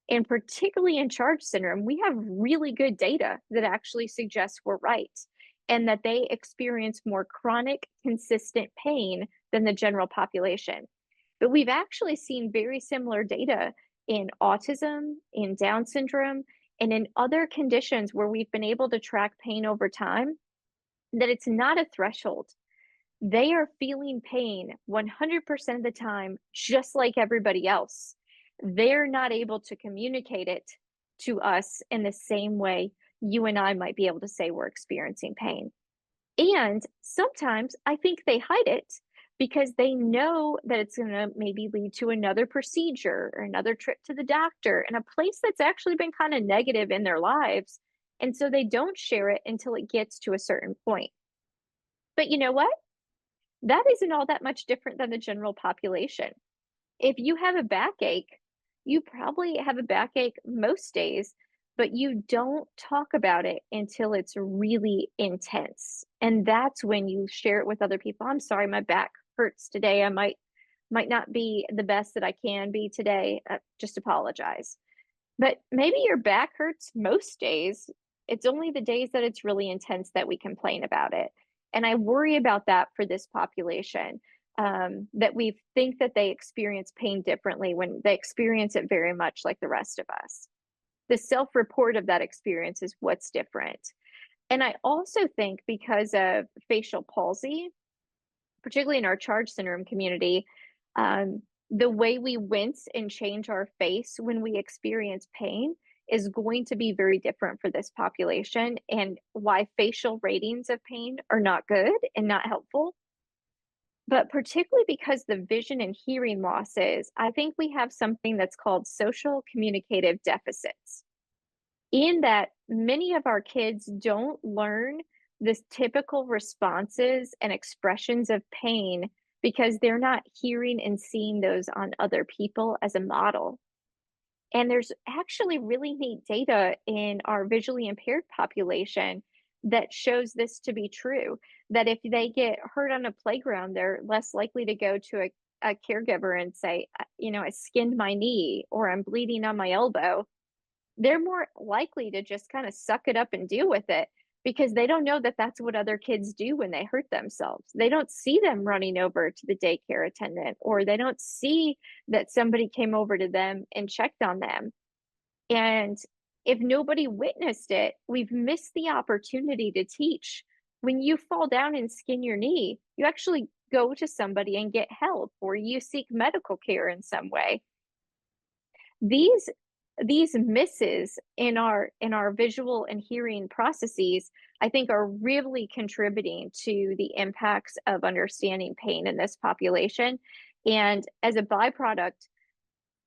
And particularly in charge syndrome, we have really good data that actually suggests we're right and that they experience more chronic, consistent pain than the general population. But we've actually seen very similar data in autism, in Down syndrome, and in other conditions where we've been able to track pain over time, that it's not a threshold. They are feeling pain 100% of the time, just like everybody else. They're not able to communicate it to us in the same way you and I might be able to say we're experiencing pain. And sometimes I think they hide it because they know that it's going to maybe lead to another procedure or another trip to the doctor in a place that's actually been kind of negative in their lives. And so they don't share it until it gets to a certain point. But you know what? That isn't all that much different than the general population. If you have a backache, you probably have a backache most days, but you don't talk about it until it's really intense. And that's when you share it with other people. I'm sorry, my back hurts today. I might not be the best that I can be today. Just apologize. But maybe your back hurts most days. It's only the days that it's really intense that we complain about it. And I worry about that for this population, that we think that they experience pain differently when they experience it very much like the rest of us. The self-report of that experience is what's different. And I also think because of facial palsy, particularly in our charge syndrome community, the way we wince and change our face when we experience pain is going to be very different for this population, and why facial ratings of pain are not good and not helpful. But particularly because the vision and hearing losses, I think we have something that's called social communicative deficits, in that many of our kids don't learn the typical responses and expressions of pain because they're not hearing and seeing those on other people as a model. And there's actually really neat data in our visually impaired population that shows this to be true, that if they get hurt on a playground, they're less likely to go to a caregiver and say, I skinned my knee or I'm bleeding on my elbow, they're more likely to just kind of suck it up and deal with it because they don't know that that's what other kids do when they hurt themselves. They don't see them running over to the daycare attendant, or they don't see that somebody came over to them and checked on them. And if nobody witnessed it, we've missed the opportunity to teach. When you fall down and skin your knee, you actually go to somebody and get help, or you seek medical care in some way. These misses in our visual and hearing processes, I think, are really contributing to the impacts of understanding pain in this population. And as a byproduct,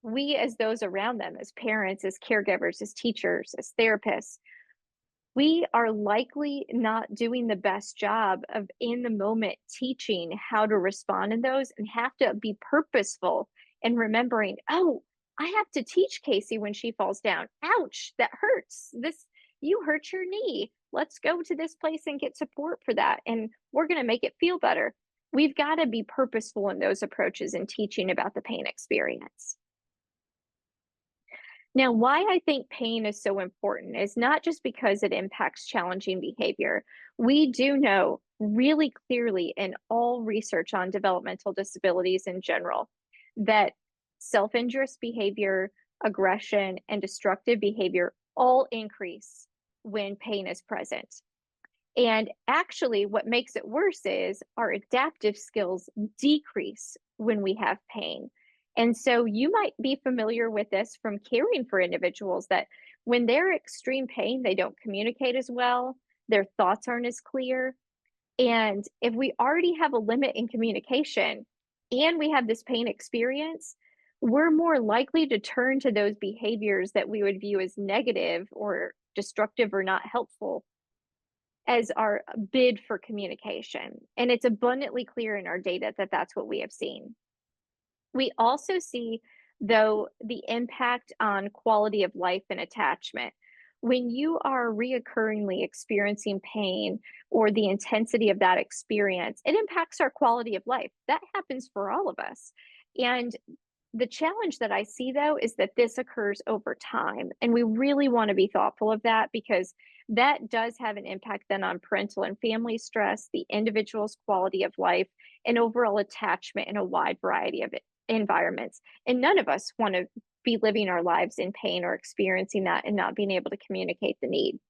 we, as those around them, as parents, as caregivers, as teachers, as therapists, we are likely not doing the best job of in the moment teaching how to respond in those, and have to be purposeful in remembering, oh, I have to teach Kasee when she falls down. Ouch, that hurts. You hurt your knee. Let's go to this place and get support for that. And we're going to make it feel better. We've got to be purposeful in those approaches and teaching about the pain experience. Now, why I think pain is so important is not just because it impacts challenging behavior. We do know really clearly in all research on developmental disabilities in general that self-injurious behavior, aggression, and destructive behavior all increase when pain is present. And actually, what makes it worse is our adaptive skills decrease when we have pain. And so you might be familiar with this from caring for individuals that when they're extreme pain, they don't communicate as well, their thoughts aren't as clear. And if we already have a limit in communication and we have this pain experience, we're more likely to turn to those behaviors that we would view as negative or destructive or not helpful as our bid for communication. And it's abundantly clear in our data that that's what we have seen. We also see, though, the impact on quality of life and attachment. When you are reoccurringly experiencing pain or the intensity of that experience, it impacts our quality of life. That happens for all of us. And the challenge that I see, though, is that this occurs over time. And we really want to be thoughtful of that, because that does have an impact then on parental and family stress, the individual's quality of life, and overall attachment in a wide variety of environments. And none of us want to be living our lives in pain or experiencing that and not being able to communicate the need.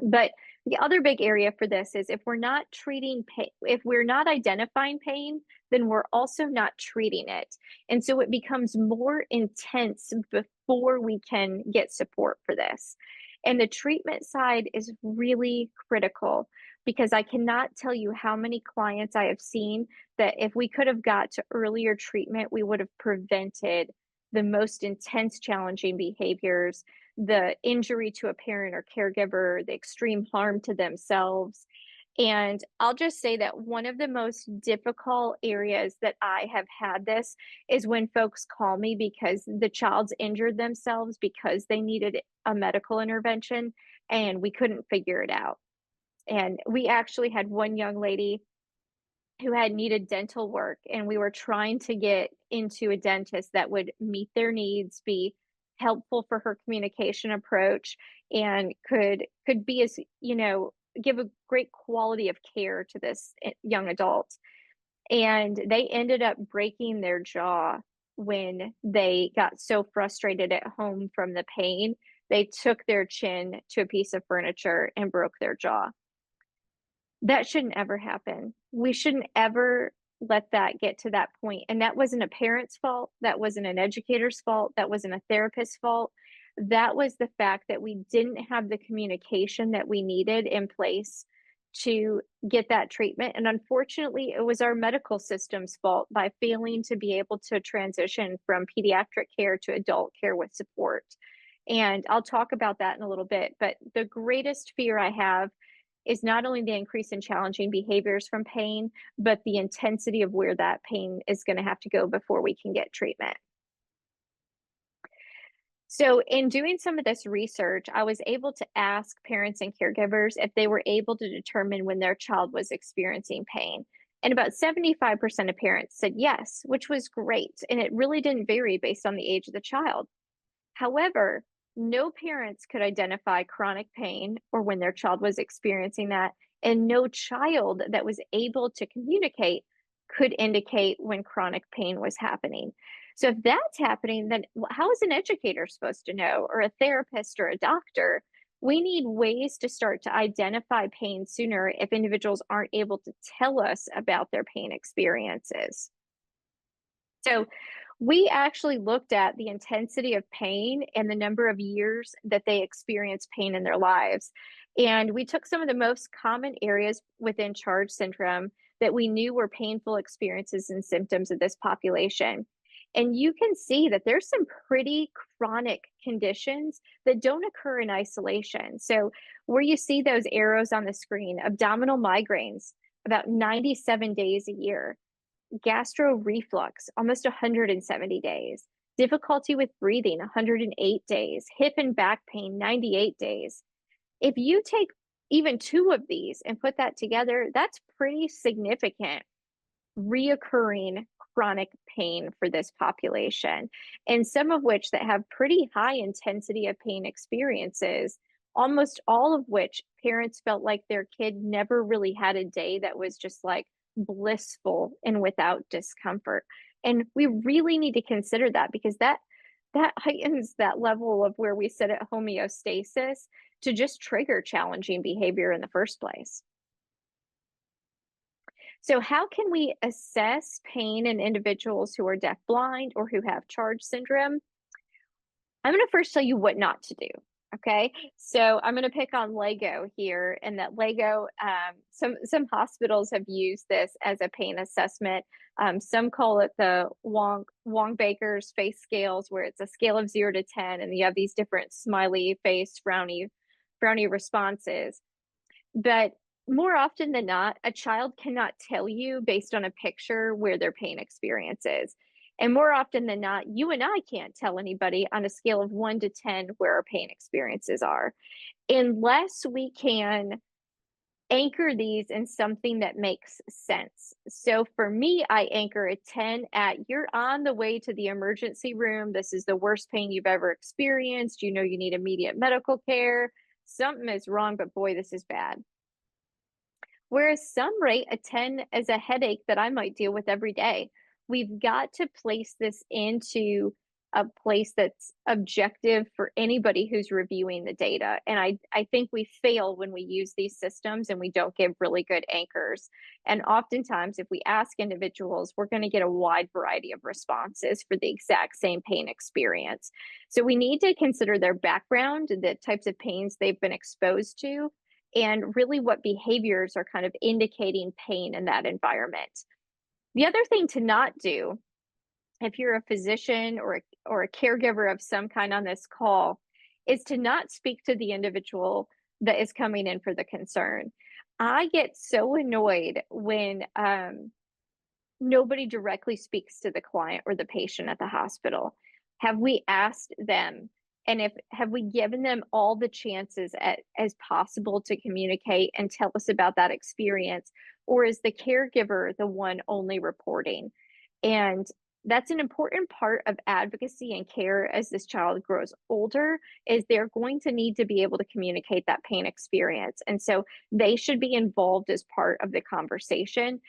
But the other big area for this is if we're not treating pain, if we're not identifying pain, then we're also not treating it. And so it becomes more intense before we can get support for this. And the treatment side is really critical, because I cannot tell you how many clients I have seen that if we could have got to earlier treatment, we would have prevented the most intense challenging behaviors, the injury to a parent or caregiver, the extreme harm to themselves. And I'll just say that one of the most difficult areas that I have had this is when folks call me because the child's injured themselves because they needed a medical intervention and we couldn't figure it out. And we actually had one young lady who had needed dental work, and we were trying to get into a dentist that would meet their needs, be helpful for her communication approach, and could be as, give a great quality of care to this young adult. And they ended up breaking their jaw when they got so frustrated at home from the pain. They took their chin to a piece of furniture and broke their jaw. That shouldn't ever happen. We shouldn't ever let that get to that point. And that wasn't a parent's fault. That wasn't an educator's fault. That wasn't a therapist's fault. That was the fact that we didn't have the communication that we needed in place to get that treatment. And unfortunately, it was our medical system's fault by failing to be able to transition from pediatric care to adult care with support. And I'll talk about that in a little bit. But the greatest fear I have is not only the increase in challenging behaviors from pain, but the intensity of where that pain is going to have to go before we can get treatment. So in doing some of this research, I was able to ask parents and caregivers if they were able to determine when their child was experiencing pain. And about 75% of parents said yes, which was great. And it really didn't vary based on the age of the child. However, no parents could identify chronic pain or when their child was experiencing that, and no child that was able to communicate could indicate when chronic pain was happening. So, if that's happening, then how is an educator supposed to know, or a therapist or a doctor? We need ways to start to identify pain sooner if individuals aren't able to tell us about their pain experiences. So, we actually looked at the intensity of pain and the number of years that they experience pain in their lives. And we took some of the most common areas within charge syndrome that we knew were painful experiences and symptoms of this population. And you can see that there's some pretty chronic conditions that don't occur in isolation. So, where you see those arrows on the screen, abdominal migraines, about 97 days a year, gastro reflux, almost 170 days, difficulty with breathing, 108 days, hip and back pain, 98 days. If you take even two of these and put that together, that's pretty significant reoccurring chronic pain for this population, and some of which that have pretty high intensity of pain experiences, almost all of which parents felt like their kid never really had a day that was just like blissful and without discomfort. And we really need to consider that, because that heightens that level of where we sit at homeostasis to just trigger challenging behavior in the first place. So, how can we assess pain in individuals who are deafblind or who have charge syndrome? I'm going to first tell you what not to do. Okay, so I'm going to pick on Lego here, and that Lego. Some hospitals have used this as a pain assessment. Some call it the Wong Baker's face scales, where it's a scale of 0 to 10, and you have these different smiley face, frowny responses. But more often than not, a child cannot tell you based on a picture where their pain experience is. And more often than not, you and I can't tell anybody on a scale of 1 to 10 where our pain experiences are, unless we can anchor these in something that makes sense. So for me, I anchor a 10 at you're on the way to the emergency room. This is the worst pain you've ever experienced. You know you need immediate medical care. Something is wrong, but boy, this is bad. Whereas some rate a 10 as a headache that I might deal with every day. We've got to place this into a place that's objective for anybody who's reviewing the data. And I think we fail when we use these systems and we don't give really good anchors. And oftentimes, if we ask individuals, we're going to get a wide variety of responses for the exact same pain experience. So we need to consider their background, the types of pains they've been exposed to, and really what behaviors are kind of indicating pain in that environment. The other thing to not do, if you're a physician or a caregiver of some kind on this call, is to not speak to the individual that is coming in for the concern. I get so annoyed when nobody directly speaks to the client or the patient at the hospital. Have we asked them? And have we given them all the chances as possible to communicate and tell us about that experience? Or is the caregiver the one only reporting? And that's an important part of advocacy and care as this child grows older, is they're going to need to be able to communicate that pain experience. And so they should be involved as part of the conversation,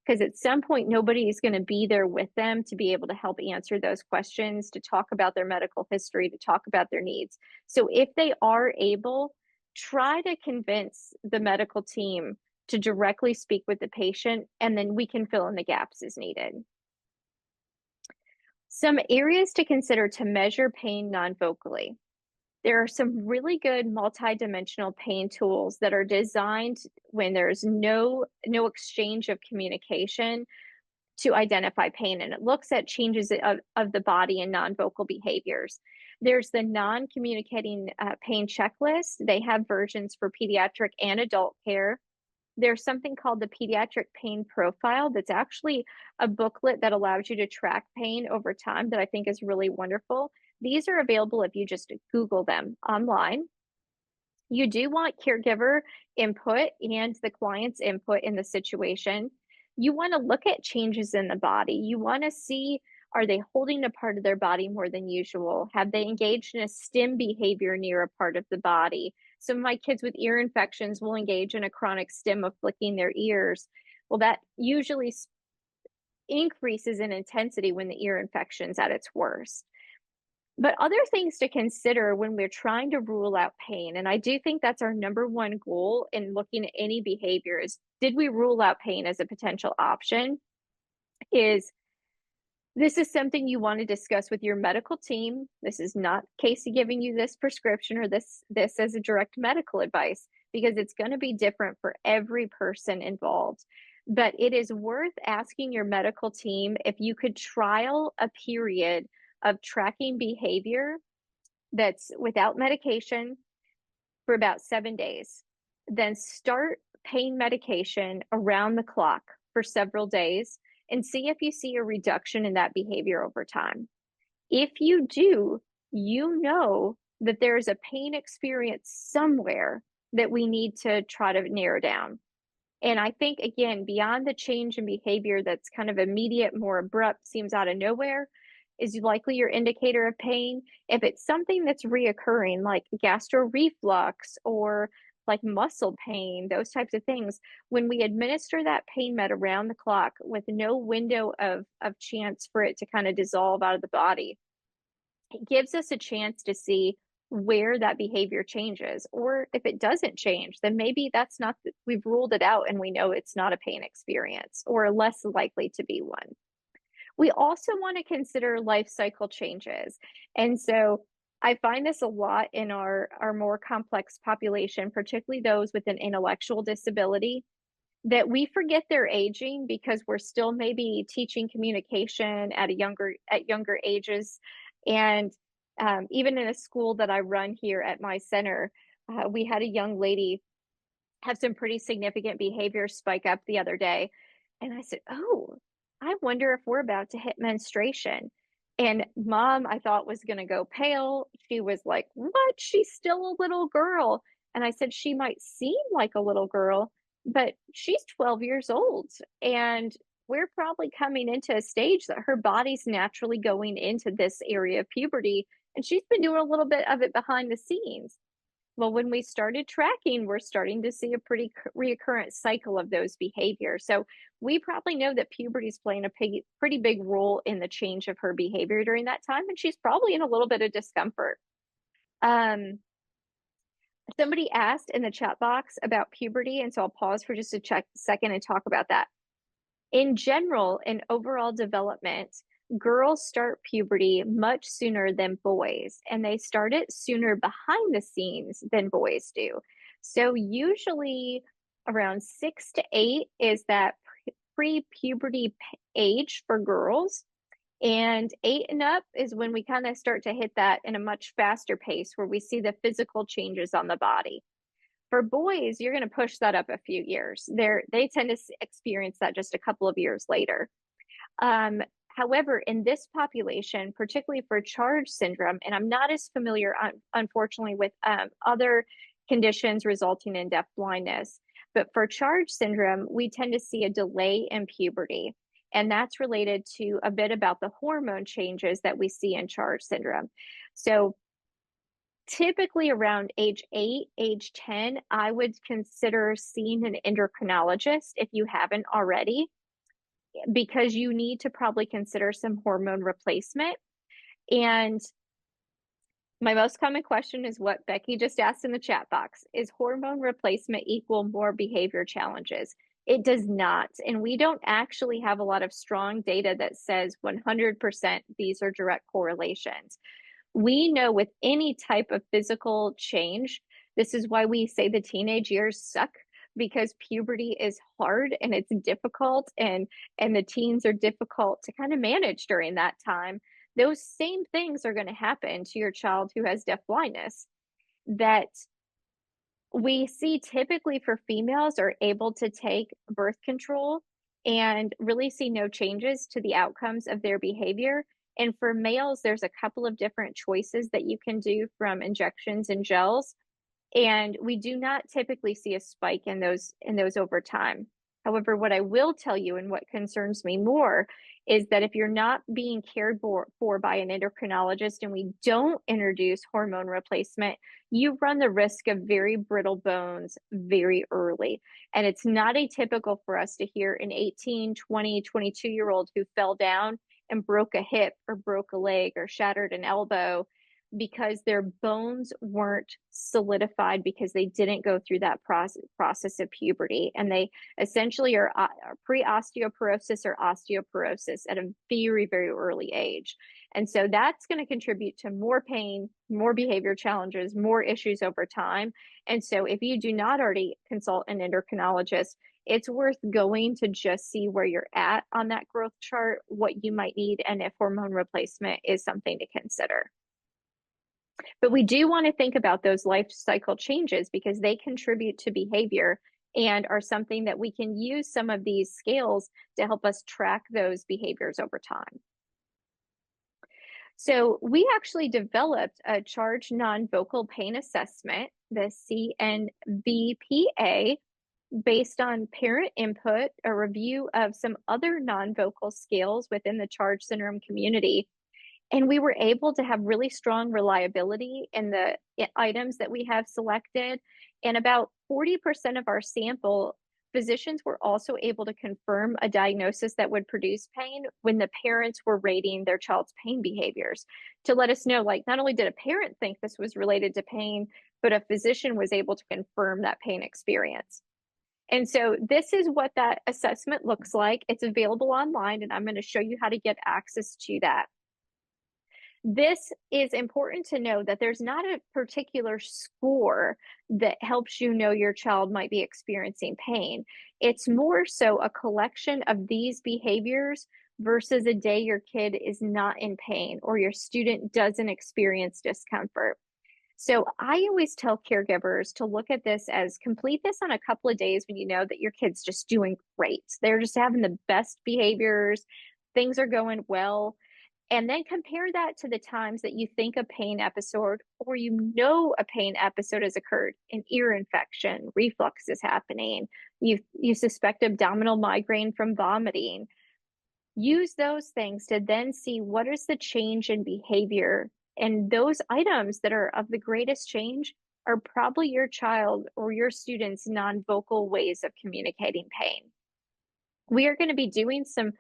because at some point nobody is going to be there with them to be able to help answer those questions, to talk about their medical history, to talk about their needs. So if they are able, try to convince the medical team to directly speak with the patient, and then we can fill in the gaps as needed. Some areas to consider to measure pain non-vocally. There are some really good multidimensional pain tools that are designed when there's no exchange of communication to identify pain, and it looks at changes of the body and non-vocal behaviors. There's the non-communicating pain checklist. They have versions for pediatric and adult care. There's something called the Pediatric Pain Profile that's actually a booklet that allows you to track pain over time that I think is really wonderful. These are available if you just Google them online. You do want caregiver input and the client's input in the situation. You want to look at changes in the body. You want to see, are they holding a part of their body more than usual? Have they engaged in a stim behavior near a part of the body? Some of my kids with ear infections will engage in a chronic stim of flicking their ears. Well, that usually increases in intensity when the ear infection's at its worst. But other things to consider when we're trying to rule out pain, and I do think that's our number one goal in looking at any behavior is, did we rule out pain as a potential option? Is this is something you want to discuss with your medical team. This is not Kasee giving you this prescription or this as a direct medical advice, because it's going to be different for every person involved. But it is worth asking your medical team if you could trial a period of tracking behavior that's without medication for about 7 days. Then start pain medication around the clock for several days and see if you see a reduction in that behavior over time. If you do, you know that there's a pain experience somewhere that we need to try to narrow down. And I think, again, beyond the change in behavior that's kind of immediate, more abrupt, seems out of nowhere, is likely your indicator of pain. If it's something that's reoccurring, like gastro reflux or like muscle pain, those types of things, when we administer that pain med around the clock with no window of chance for it to kind of dissolve out of the body, it gives us a chance to see where that behavior changes. Or if it doesn't change, then maybe that's not, we've ruled it out and we know it's not a pain experience or less likely to be one. We also want to consider life cycle changes. And so I find this a lot in our more complex population, particularly those with an intellectual disability, that we forget they're aging because we're still maybe teaching communication at younger ages. And even in a school that I run here at my center, we had a young lady have some pretty significant behavior spike up the other day. And I said, "Oh, I wonder if we're about to hit menstruation." And mom, I thought, was going to go pale. She was like, "What? She's still a little girl." And I said, "She might seem like a little girl, but she's 12 years old. And we're probably coming into a stage that her body's naturally going into this area of puberty. And she's been doing a little bit of it behind the scenes." Well, when we started tracking, we're starting to see a pretty reoccurrent cycle of those behaviors. So we probably know that puberty is playing a pretty big role in the change of her behavior during that time, and she's probably in a little bit of discomfort. Um, Somebody asked in the chat box about puberty, and so I'll pause for just a second and talk about that. In general, in overall development, girls start puberty much sooner than boys, and they start it sooner behind the scenes than boys do. So usually around 6 to 8 is that pre-puberty age for girls. And 8 and up is when we kind of start to hit that in a much faster pace where we see the physical changes on the body. For boys, you're going to push that up a few years. They tend to experience that just a couple of years later. However, in this population, particularly for charge syndrome, and I'm not as familiar, unfortunately, with other conditions resulting in deafblindness, but for charge syndrome, we tend to see a delay in puberty. And that's related to a bit about the hormone changes that we see in charge syndrome. So typically around age 8, age 10, I would consider seeing an endocrinologist if you haven't already, because you need to probably consider some hormone replacement. And my most common question is what Becky just asked in the chat box. Is hormone replacement equal more behavior challenges? It does not. And we don't actually have a lot of strong data that says 100% these are direct correlations. We know with any type of physical change, this is why we say the teenage years suck, because puberty is hard and it's difficult, and the teens are difficult to kind of manage during that time. Those same things are going to happen to your child who has deafblindness that we see typically for females are able to take birth control and really see no changes to the outcomes of their behavior. And for males, there's a couple of different choices that you can do, from injections and gels. And we do not typically see a spike in those over time. However, what I will tell you and what concerns me more is that if you're not being cared for by an endocrinologist and we don't introduce hormone replacement, you run the risk of very brittle bones very early. And it's not atypical for us to hear an 18, 20, 22-year-old who fell down and broke a hip or broke a leg or shattered an elbow because their bones weren't solidified because they didn't go through that process of puberty. And they essentially are pre-osteoporosis or osteoporosis at a very, very early age. And so that's going to contribute to more pain, more behavior challenges, more issues over time. And so if you do not already consult an endocrinologist, it's worth going to just see where you're at on that growth chart, what you might need, and if hormone replacement is something to consider. But we do want to think about those life cycle changes because they contribute to behavior and are something that we can use some of these scales to help us track those behaviors over time. So we actually developed a charge non-vocal pain assessment, the CNVPA, based on parent input, a review of some other non-vocal scales within the charge syndrome community. And we were able to have really strong reliability in the items that we have selected. And about 40% of our sample, physicians were also able to confirm a diagnosis that would produce pain when the parents were rating their child's pain behaviors to let us know, like, not only did a parent think this was related to pain, but a physician was able to confirm that pain experience. And so this is what that assessment looks like. It's available online, and I'm going to show you how to get access to that. This is important to know that there's not a particular score that helps you know your child might be experiencing pain. It's more so a collection of these behaviors versus a day your kid is not in pain or your student doesn't experience discomfort. So I always tell caregivers to look at this as complete this on a couple of days when you know that your kid's just doing great. They're just having the best behaviors, things are going well. And then compare that to the times that you think a pain episode or you know a pain episode has occurred, an ear infection, reflux is happening, you suspect abdominal migraine from vomiting. Use those things to then see what is the change in behavior. And those items that are of the greatest change are probably your child or your student's non-vocal ways of communicating pain. We are going to be doing some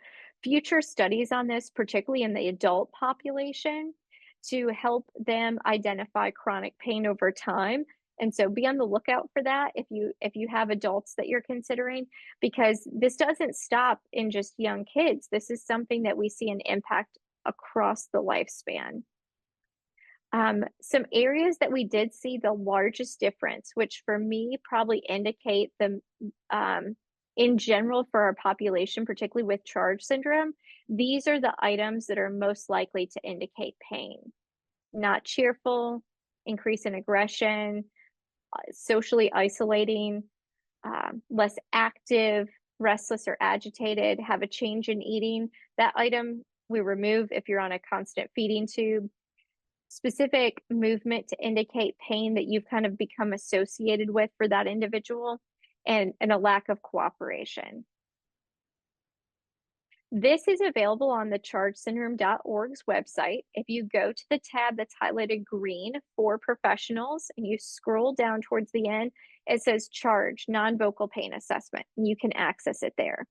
future studies on this, particularly in the adult population, to help them identify chronic pain over time. And so be on the lookout for that if you have adults that you're considering, because this doesn't stop in just young kids. This is something that we see an impact across the lifespan. Some areas that we did see the largest difference, which for me probably indicate the in general for our population, particularly with charge syndrome, these are the items that are most likely to indicate pain. Not cheerful, increase in aggression, socially isolating, less active, restless or agitated, have a change in eating. That item we remove if you're on a constant feeding tube. Specific movement to indicate pain that you've kind of become associated with for that individual, and a lack of cooperation. This is available on the chargesyndrome.org's website. If you go to the tab that's highlighted green for professionals and you scroll down towards the end, it says Charge Non-Vocal Pain Assessment, and you can access it there.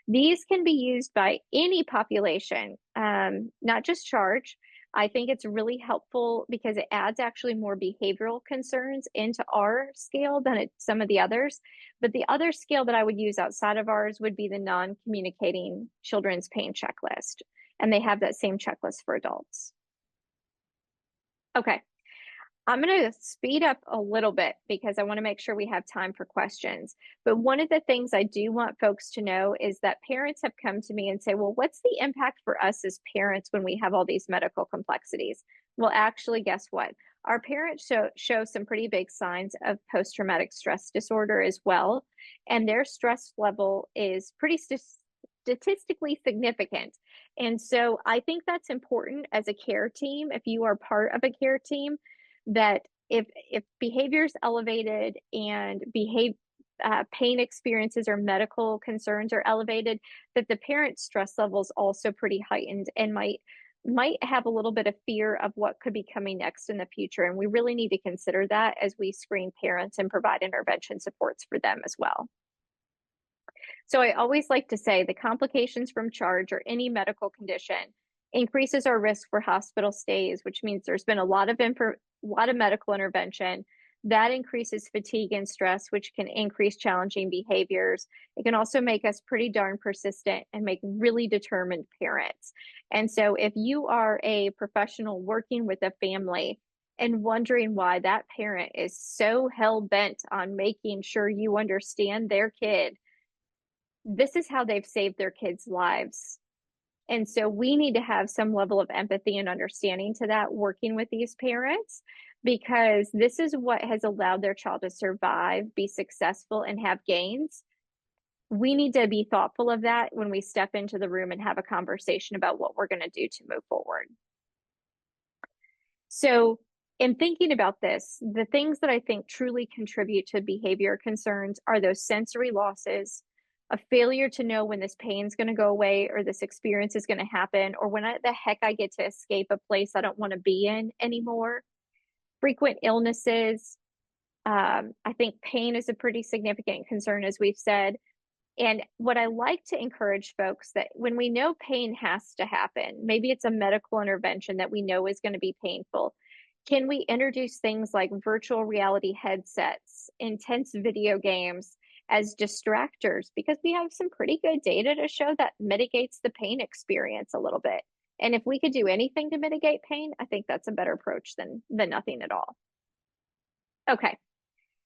These can be used by any population, not just charge. I think it's really helpful because it adds actually more behavioral concerns into our scale than some of the others. But the other scale that I would use outside of ours would be the non-communicating children's pain checklist. And they have that same checklist for adults. Okay, I'm going to speed up a little bit because I want to make sure we have time for questions. But one of the things I do want folks to know is that parents have come to me and say, well, what's the impact for us as parents when we have all these medical complexities? Well, actually, guess what? Our parents show some pretty big signs of post-traumatic stress disorder as well. And their stress level is pretty statistically significant. And so I think that's important as a care team, if you are part of a care team, that if behavior is elevated and pain experiences or medical concerns are elevated, that the parent's stress level is also pretty heightened and might have a little bit of fear of what could be coming next in the future. And we really need to consider that as we screen parents and provide intervention supports for them as well. So I always like to say the complications from charge or any medical condition increases our risk for hospital stays, which means there's been a lot of medical intervention. That increases fatigue and stress, which can increase challenging behaviors. It can also make us pretty darn persistent and make really determined parents. And so if you are a professional working with a family and wondering why that parent is so hell-bent on making sure you understand their kid, this is how they've saved their kids' lives. And so we need to have some level of empathy and understanding to that working with these parents, because this is what has allowed their child to survive, be successful, and have gains. We need to be thoughtful of that when we step into the room and have a conversation about what we're going to do to move forward. So in thinking about this, the things that I think truly contribute to behavior concerns are those sensory losses, a failure to know when this pain is going to go away or this experience is going to happen, or when the heck I get to escape a place I don't want to be in anymore. Frequent illnesses. I think pain is a pretty significant concern, as we've said. And what I like to encourage folks that when we know pain has to happen, maybe it's a medical intervention that we know is going to be painful. Can we introduce things like virtual reality headsets, intense video games as distractors? Because we have some pretty good data to show that mitigates the pain experience a little bit. And if we could do anything to mitigate pain, I think that's a better approach than nothing at all. Okay,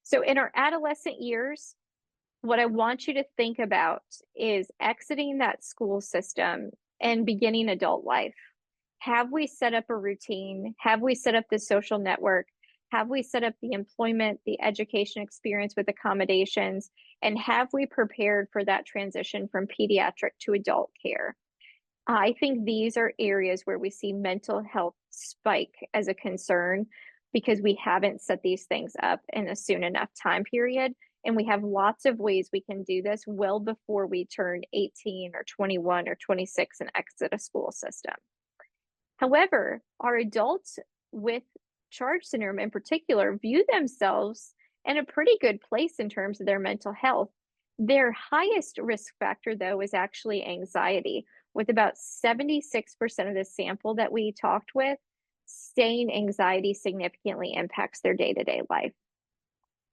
so in our adolescent years, what I want you to think about is exiting that school system and beginning adult life. Have we set up a routine? Have we set up the social network? Have we set up the employment, the education experience with accommodations? And have we prepared for that transition from pediatric to adult care? I think these are areas where we see mental health spike as a concern because we haven't set these things up in a soon enough time period. And we have lots of ways we can do this well before we turn 18 or 21 or 26 and exit a school system. However, our adults with charge syndrome in particular view themselves in a pretty good place in terms of their mental health. Their highest risk factor, though, is actually anxiety, with about 76% of the sample that we talked with saying anxiety significantly impacts their day-to-day life.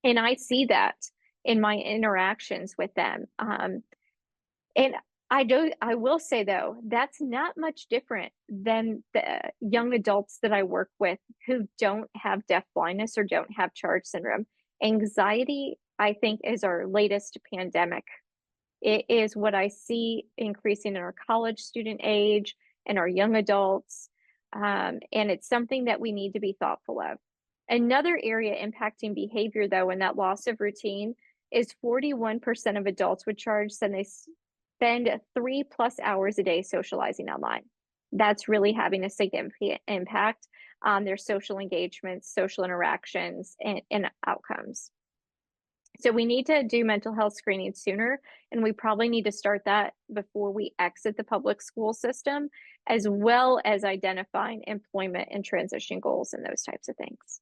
And I see that in my interactions with them. And I will say, though, that's not much different than the young adults that I work with who don't have deafblindness or don't have charge syndrome. Anxiety, I think, is our latest pandemic. It is what I see increasing in our college student age and our young adults. And it's something that we need to be thoughtful of. Another area impacting behavior, though, in that loss of routine is 41% of adults with charge said they spend 3+ hours a day socializing online. That's really having a significant impact on their social engagements, social interactions, and outcomes. So we need to do mental health screening sooner, and we probably need to start that before we exit the public school system, as well as identifying employment and transition goals and those types of things.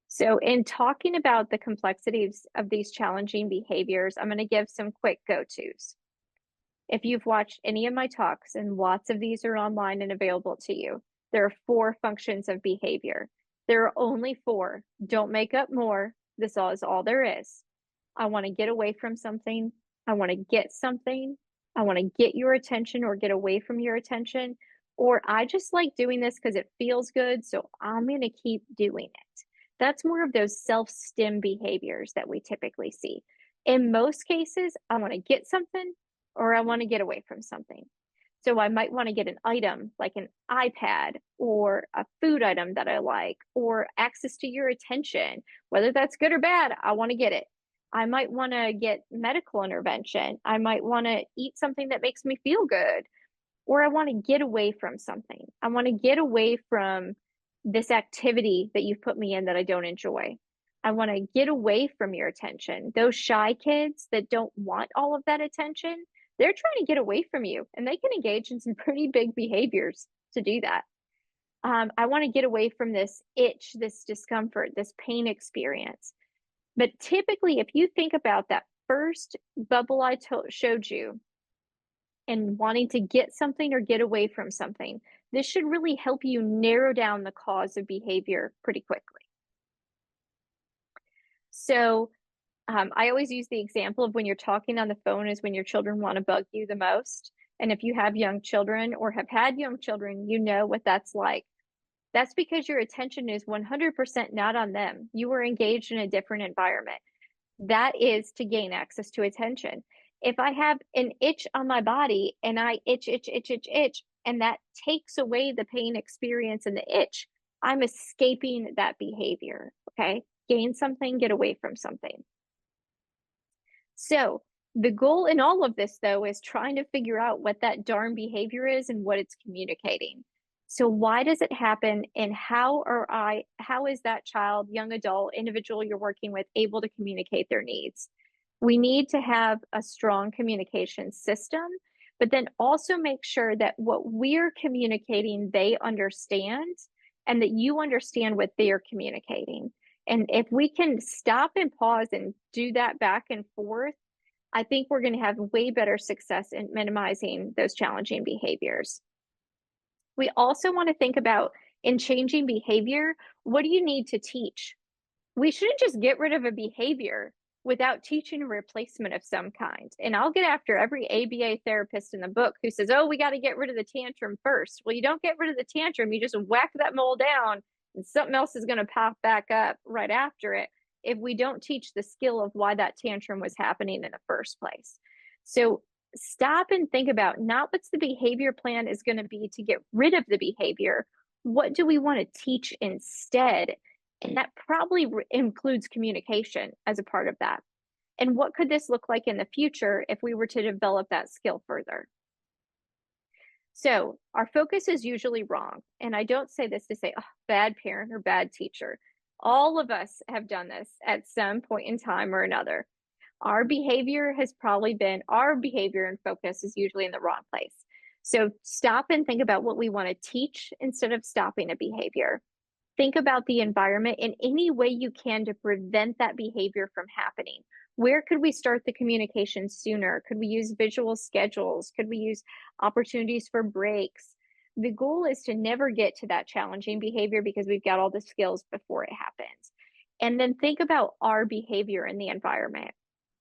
So in talking about the complexities of these challenging behaviors, I'm going to give some quick go-tos. If you've watched any of my talks, and lots of these are online and available to you, there are 4 functions of behavior. There are only 4. Don't make up more. This is all there is. I want to get away from something. I want to get something. I want to get your attention or get away from your attention. Or I just like doing this because it feels good, so I'm going to keep doing it. That's more of those self-stim behaviors that we typically see. In most cases, I want to get something or I want to get away from something. So I might want to get an item like an iPad or a food item that I like, or access to your attention, whether that's good or bad, I want to get it. I might want to get medical intervention. I might want to eat something that makes me feel good, or I want to get away from something. I want to get away from this activity that you've put me in that I don't enjoy. I want to get away from your attention. Those shy kids that don't want all of that attention, they're trying to get away from you, and they can engage in some pretty big behaviors to do that. I want to get away from this itch, this discomfort, this pain experience. But typically, if you think about that first bubble I showed you and wanting to get something or get away from something, this should really help you narrow down the cause of behavior pretty quickly. So I always use the example of when you're talking on the phone is when your children want to bug you the most. And if you have young children or have had young children, you know what that's like. That's because your attention is 100% not on them. You were engaged in a different environment. That is to gain access to attention. If I have an itch on my body and I itch, and that takes away the pain experience and the itch, I'm escaping that behavior. Okay. Gain something, get away from something. So the goal in all of this, though, is trying to figure out what that darn behavior is and what it's communicating. So why does it happen, and how is that child, young adult, individual you're working with able to communicate their needs? We need to have a strong communication system, but then also make sure that what we're communicating, they understand, and that you understand what they're communicating. And if we can stop and pause and do that back and forth, I think we're going to have way better success in minimizing those challenging behaviors. We also want to think about, in changing behavior, what do you need to teach? We shouldn't just get rid of a behavior without teaching a replacement of some kind. And I'll get after every ABA therapist in the book who says, oh, we got to get rid of the tantrum first. Well, you don't get rid of the tantrum. You just whack that mole down and something else is going to pop back up right after it if we don't teach the skill of why that tantrum was happening in the first place. So stop and think about not what's the behavior plan is going to be to get rid of the behavior. What do we want to teach instead? And that probably includes communication as a part of that. And what could this look like in the future if we were to develop that skill further? So our focus is usually wrong. And I don't say this to say, oh, bad parent or bad teacher. All of us have done this at some point in time or another. Our behavior and focus is usually in the wrong place. So stop and think about what we want to teach instead of stopping a behavior. Think about the environment in any way you can to prevent that behavior from happening. Where could we start the communication sooner? Could we use visual schedules? Could we use opportunities for breaks? The goal is to never get to that challenging behavior because we've got all the skills before it happens. And then think about our behavior in the environment.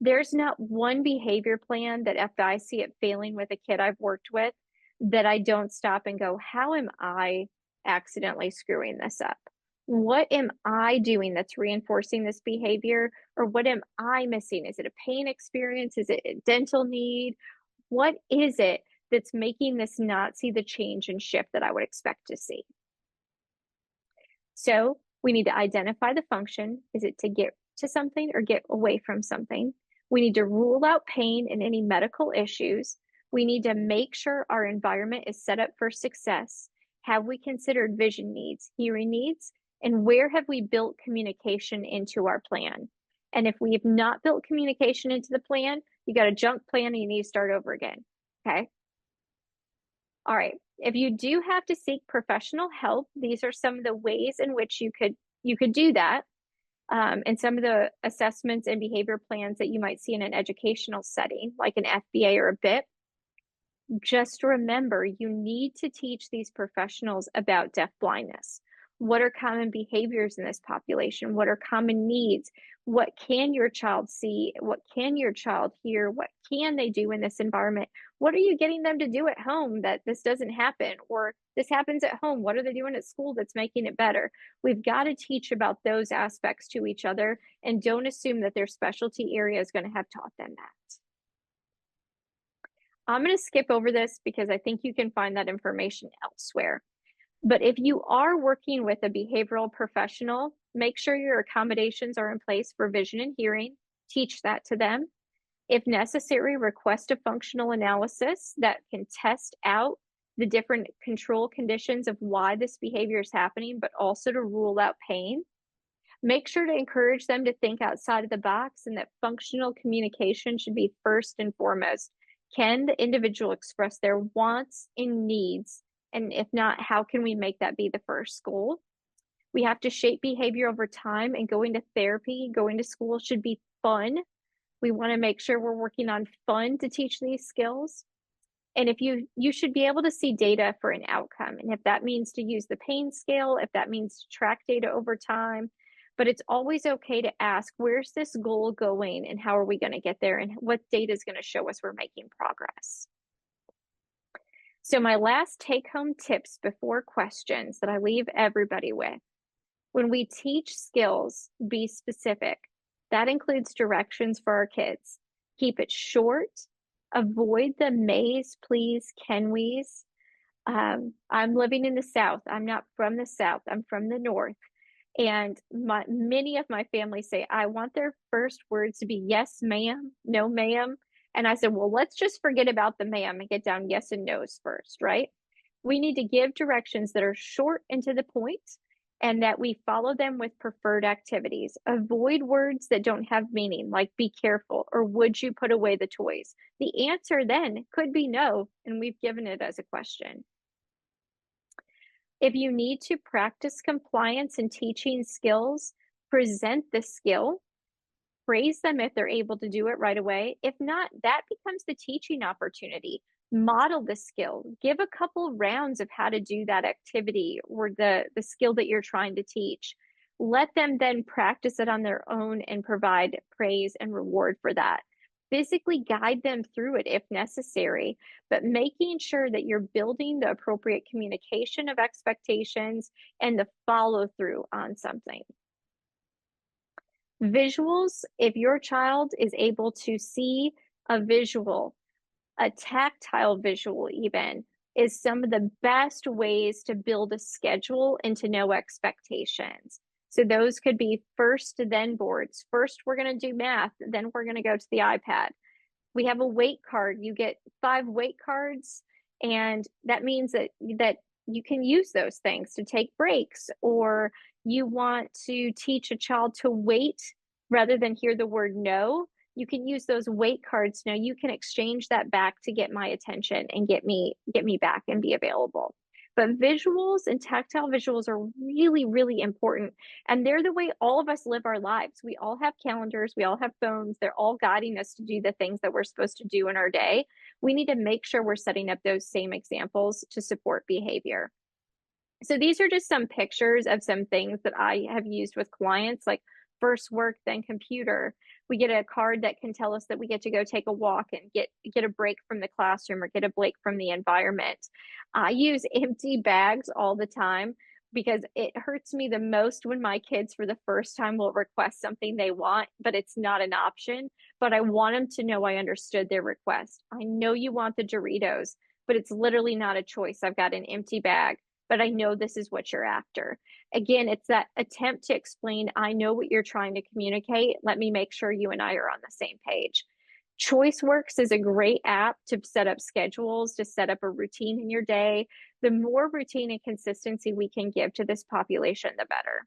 There's not one behavior plan that if I see it failing with a kid I've worked with, that I don't stop and go, how am I accidentally screwing this up? What am I doing that's reinforcing this behavior? Or what am I missing? Is it a pain experience? Is it a dental need? What is it that's making this not see the change and shift that I would expect to see? So we need to identify the function. Is it to get to something or get away from something? We need to rule out pain and any medical issues. We need to make sure our environment is set up for success. Have we considered vision needs, hearing needs, and where have we built communication into our plan? And if we have not built communication into the plan, you got a junk plan and you need to start over again, okay? All right, if you do have to seek professional help, these are some of the ways in which you could do that. And some of the assessments and behavior plans that you might see in an educational setting, like an FBA or a BIP. Just remember, you need to teach these professionals about deafblindness. What are common behaviors in this population? What are common needs? What can your child see? What can your child hear? What can they do in this environment? What are you getting them to do at home that this doesn't happen? Or this happens at home. What are they doing at school that's making it better? We've got to teach about those aspects to each other and don't assume that their specialty area is going to have taught them that. I'm going to skip over this because I think you can find that information elsewhere. But if you are working with a behavioral professional, make sure your accommodations are in place for vision and hearing. Teach that to them. If necessary, request a functional analysis that can test out the different control conditions of why this behavior is happening, but also to rule out pain. Make sure to encourage them to think outside of the box and that functional communication should be first and foremost. Can the individual express their wants and needs? And if not, how can we make that be the first goal? We have to shape behavior over time, and going to therapy, going to school should be fun. We want to make sure we're working on fun to teach these skills. And if you should be able to see data for an outcome. And if that means to use the pain scale, if that means to track data over time, but it's always okay to ask, where's this goal going and how are we going to get there, and what data is going to show us we're making progress. So my last take-home tips before questions that I leave everybody with: when we teach skills, be specific. That includes directions for our kids. Keep it short. Avoid the mays, please, can we's. I'm living in the South. I'm not from the South. I'm from the North. And many of my family say, I want their first words to be yes, ma'am, no, ma'am. And I said, well, let's just forget about the ma'am and get down yes and no's first, right? We need to give directions that are short and to the point, and that we follow them with preferred activities. Avoid words that don't have meaning, like be careful or would you put away the toys. The answer then could be no, and we've given it as a question. If you need to practice compliance and teaching skills, present the skill, praise them if they're able to do it right away. If not, that becomes the teaching opportunity. Model the skill, give a couple rounds of how to do that activity or the skill that you're trying to teach. Let them then practice it on their own and provide praise and reward for that. Physically guide them through it if necessary, but making sure that you're building the appropriate communication of expectations and the follow through on something. Visuals: if your child is able to see a visual, a tactile visual even, is some of the best ways to build a schedule and to know expectations. So those could be first then boards. First, we're going to do math, then we're going to go to the iPad. We have a weight card. You get 5 weight cards, and that means that you can use those things to take breaks, or you want to teach a child to wait rather than hear the word no. You can use those weight cards. Now you can exchange that back to get my attention and get me back and be available. But visuals and tactile visuals are really, really important. And they're the way all of us live our lives. We all have calendars, we all have phones. They're all guiding us to do the things that we're supposed to do in our day. We need to make sure we're setting up those same examples to support behavior. So these are just some pictures of some things that I have used with clients, like first work, then computer. We get a card that can tell us that we get to go take a walk and get a break from the classroom or get a break from the environment. I use empty bags all the time because it hurts me the most when my kids for the first time will request something they want, but it's not an option. But I want them to know I understood their request. I know you want the Doritos, but it's literally not a choice. I've got an empty bag, but I know this is what you're after. Again, it's that attempt to explain, I know what you're trying to communicate. Let me make sure you and I are on the same page. ChoiceWorks is a great app to set up schedules, to set up a routine in your day. The more routine and consistency we can give to this population, the better.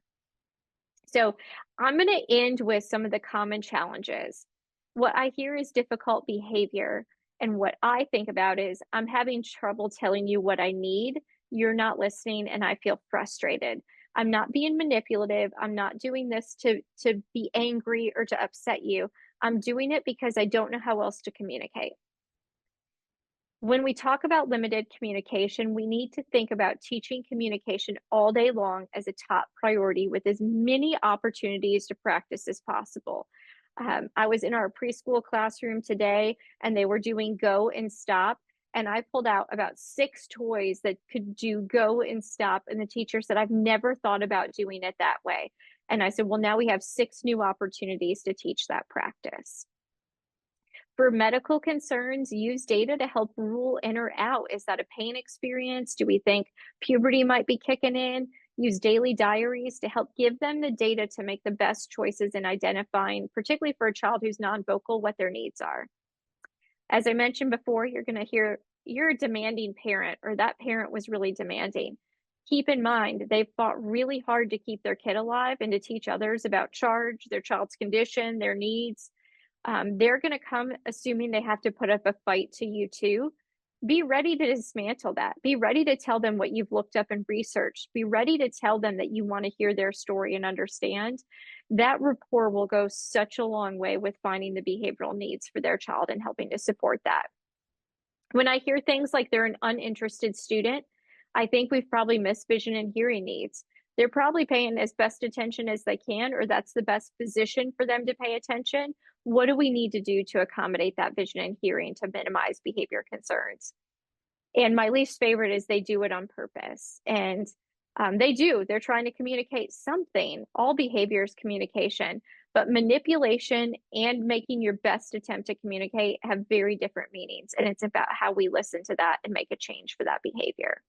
So I'm going to end with some of the common challenges. What I hear is difficult behavior. And what I think about is, I'm having trouble telling you what I need. You're not listening, and I feel frustrated. I'm not being manipulative. I'm not doing this to be angry or to upset you. I'm doing it because I don't know how else to communicate. When we talk about limited communication, we need to think about teaching communication all day long as a top priority with as many opportunities to practice as possible. I was in our preschool classroom today, and they were doing go and stop. And I pulled out about 6 toys that could do go and stop. And the teacher said, I've never thought about doing it that way. And I said, well, now we have 6 new opportunities to teach that practice. For medical concerns, use data to help rule in or out. Is that a pain experience? Do we think puberty might be kicking in? Use daily diaries to help give them the data to make the best choices in identifying, particularly for a child who's non-vocal, what their needs are. As I mentioned before, you're going to hear, you're a demanding parent, or that parent was really demanding. keep in mind, they've fought really hard to keep their kid alive and to teach others about charge, their child's condition, their needs. They're going to come assuming they have to put up a fight to you too. Be ready to dismantle that. Be ready to tell them what you've looked up and researched. Be ready to tell them that you want to hear their story and understand. That rapport will go such a long way with finding the behavioral needs for their child and helping to support that. When I hear things like they're an uninterested student, I think we've probably missed vision and hearing needs. They're probably paying as best attention as they can, or that's the best position for them to pay attention. What do we need to do to accommodate that vision and hearing to minimize behavior concerns? And my least favorite is they do it on purpose. And they do. They're trying to communicate something. All behavior is communication, but manipulation and making your best attempt to communicate have very different meanings. And it's about how we listen to that and make a change for that behavior.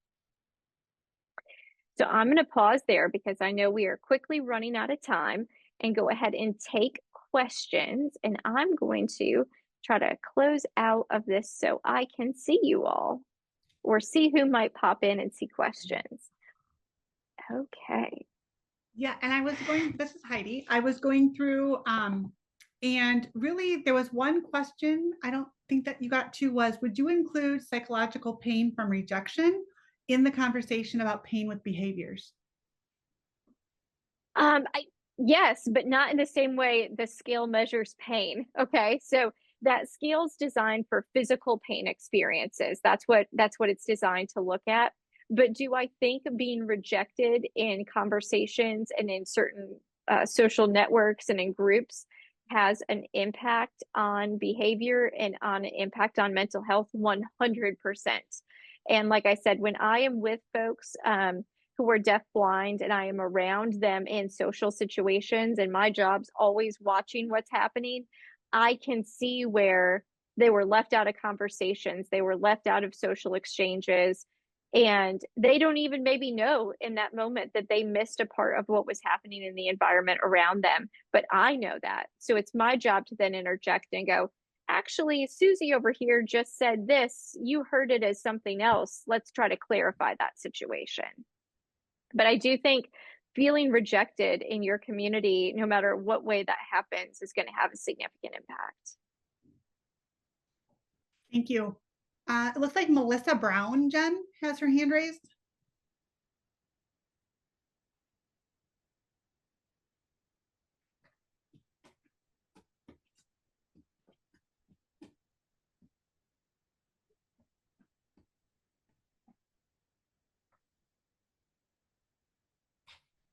So I'm going to pause there because I know we are quickly running out of time, and go ahead and take questions. And I'm going to try to close out of this so I can see you all, or see who might pop in and see questions. Okay. Yeah, and this is Heidi. I was going through, and really there was one question I don't think that you got to was, would you include psychological pain from rejection in the conversation about pain with behaviors? Yes, but not in the same way the scale measures pain. Okay, so that scale's designed for physical pain experiences. That's what it's designed to look at. But do I think being rejected in conversations and in certain social networks and in groups has an impact on behavior and on an impact on mental health? 100%. And like I said, when I am with folks who are deafblind and I am around them in social situations, and my job's always watching what's happening, I can see where they were left out of conversations, they were left out of social exchanges, and they don't even maybe know in that moment that they missed a part of what was happening in the environment around them. But I know that. So it's my job to then interject and go, actually, Susie over here just said this. You heard it as something else. Let's try to clarify that situation. But I do think feeling rejected in your community, no matter what way that happens, is going to have a significant impact. Thank you. It looks like Melissa Brown, Jen, has her hand raised.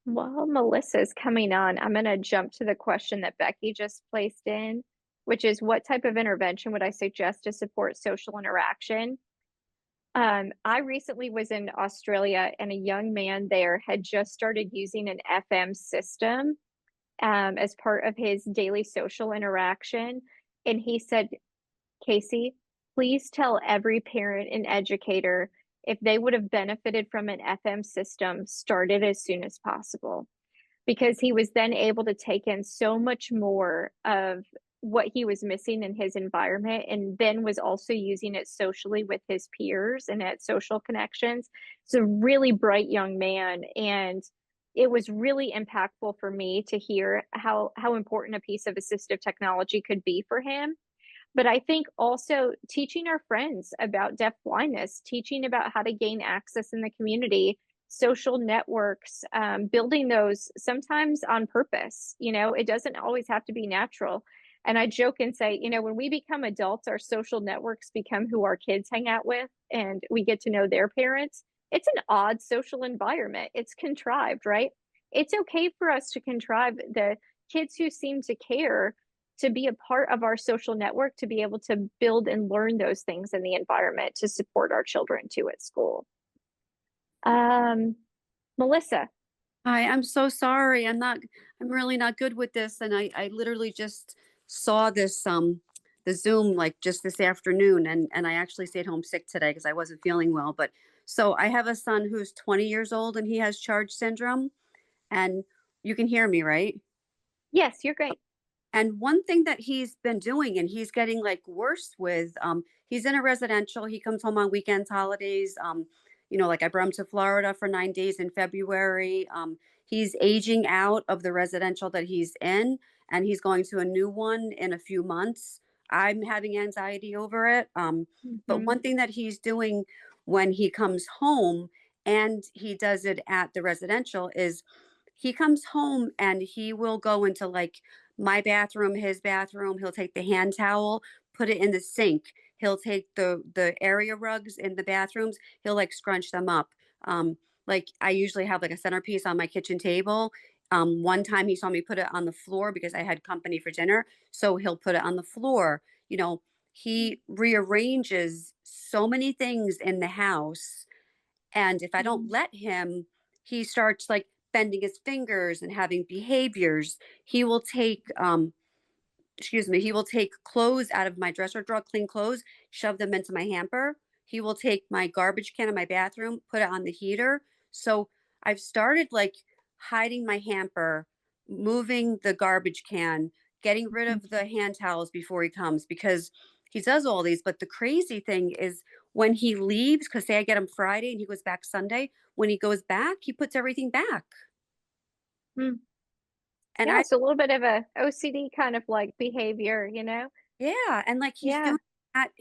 While Melissa's coming on, I'm going to jump to the question that Becky just placed in, which is, what type of intervention would I suggest to support social interaction? I recently was in Australia, and a young man there had just started using an FM system as part of his daily social interaction. And he said, Kasee, please tell every parent and educator, if they would have benefited from an FM system, start it as soon as possible. Because he was then able to take in so much more of what he was missing in his environment, and then was also using it socially with his peers and at social connections. It's a really bright young man, and it was really impactful for me to hear how important a piece of assistive technology could be for him. But I think also teaching our friends about deafblindness, teaching about how to gain access in the community, social networks, building those sometimes on purpose. It doesn't always have to be natural. And I joke and say, when we become adults, our social networks become who our kids hang out with, and we get to know their parents. It's an odd social environment. It's contrived, right? It's okay for us to contrive the kids who seem to care to be a part of our social network, to be able to build and learn those things in the environment to support our children too at school. Melissa. Hi, I'm so sorry. I'm really not good with this. And I literally just saw this, the Zoom like just this afternoon. And I actually stayed home sick today because I wasn't feeling well. But so I have a son who's 20 years old and he has charge syndrome, and you can hear me, right? Yes, you're great. And one thing that he's been doing, and he's getting like worse with, he's in a residential, he comes home on weekends, holidays, like I brought him to Florida for 9 days in February. He's aging out of the residential that he's in, and he's going to a new one in a few months. I'm having anxiety over it. But Mhm. one thing that he's doing when he comes home, and he does it at the residential, is he comes home and he will go into like my bathroom, his bathroom. He'll take the hand towel, put it in the sink. He'll take the area rugs in the bathrooms. He'll like scrunch them up. Like I usually have like a centerpiece on my kitchen table. One time he saw me put it on the floor because I had company for dinner, so he'll put it on the floor. He rearranges so many things in the house, and if I don't Mhm. let him, he starts like bending his fingers and having behaviors. He will take he will take clothes out of my dresser drawer, clean clothes, shove them into my hamper. He will take my garbage can in my bathroom, put it on the heater. So I've started like hiding my hamper, moving the garbage can, getting rid Mhm. of the hand towels before he comes, because he does all these. But the crazy thing is when he leaves, because say I get him Friday and he goes back Sunday, when he goes back, he puts everything back. Mm. And Yeah, I so a little bit of a OCD kind of like behavior, you know? Yeah, and like he's Yeah. doing at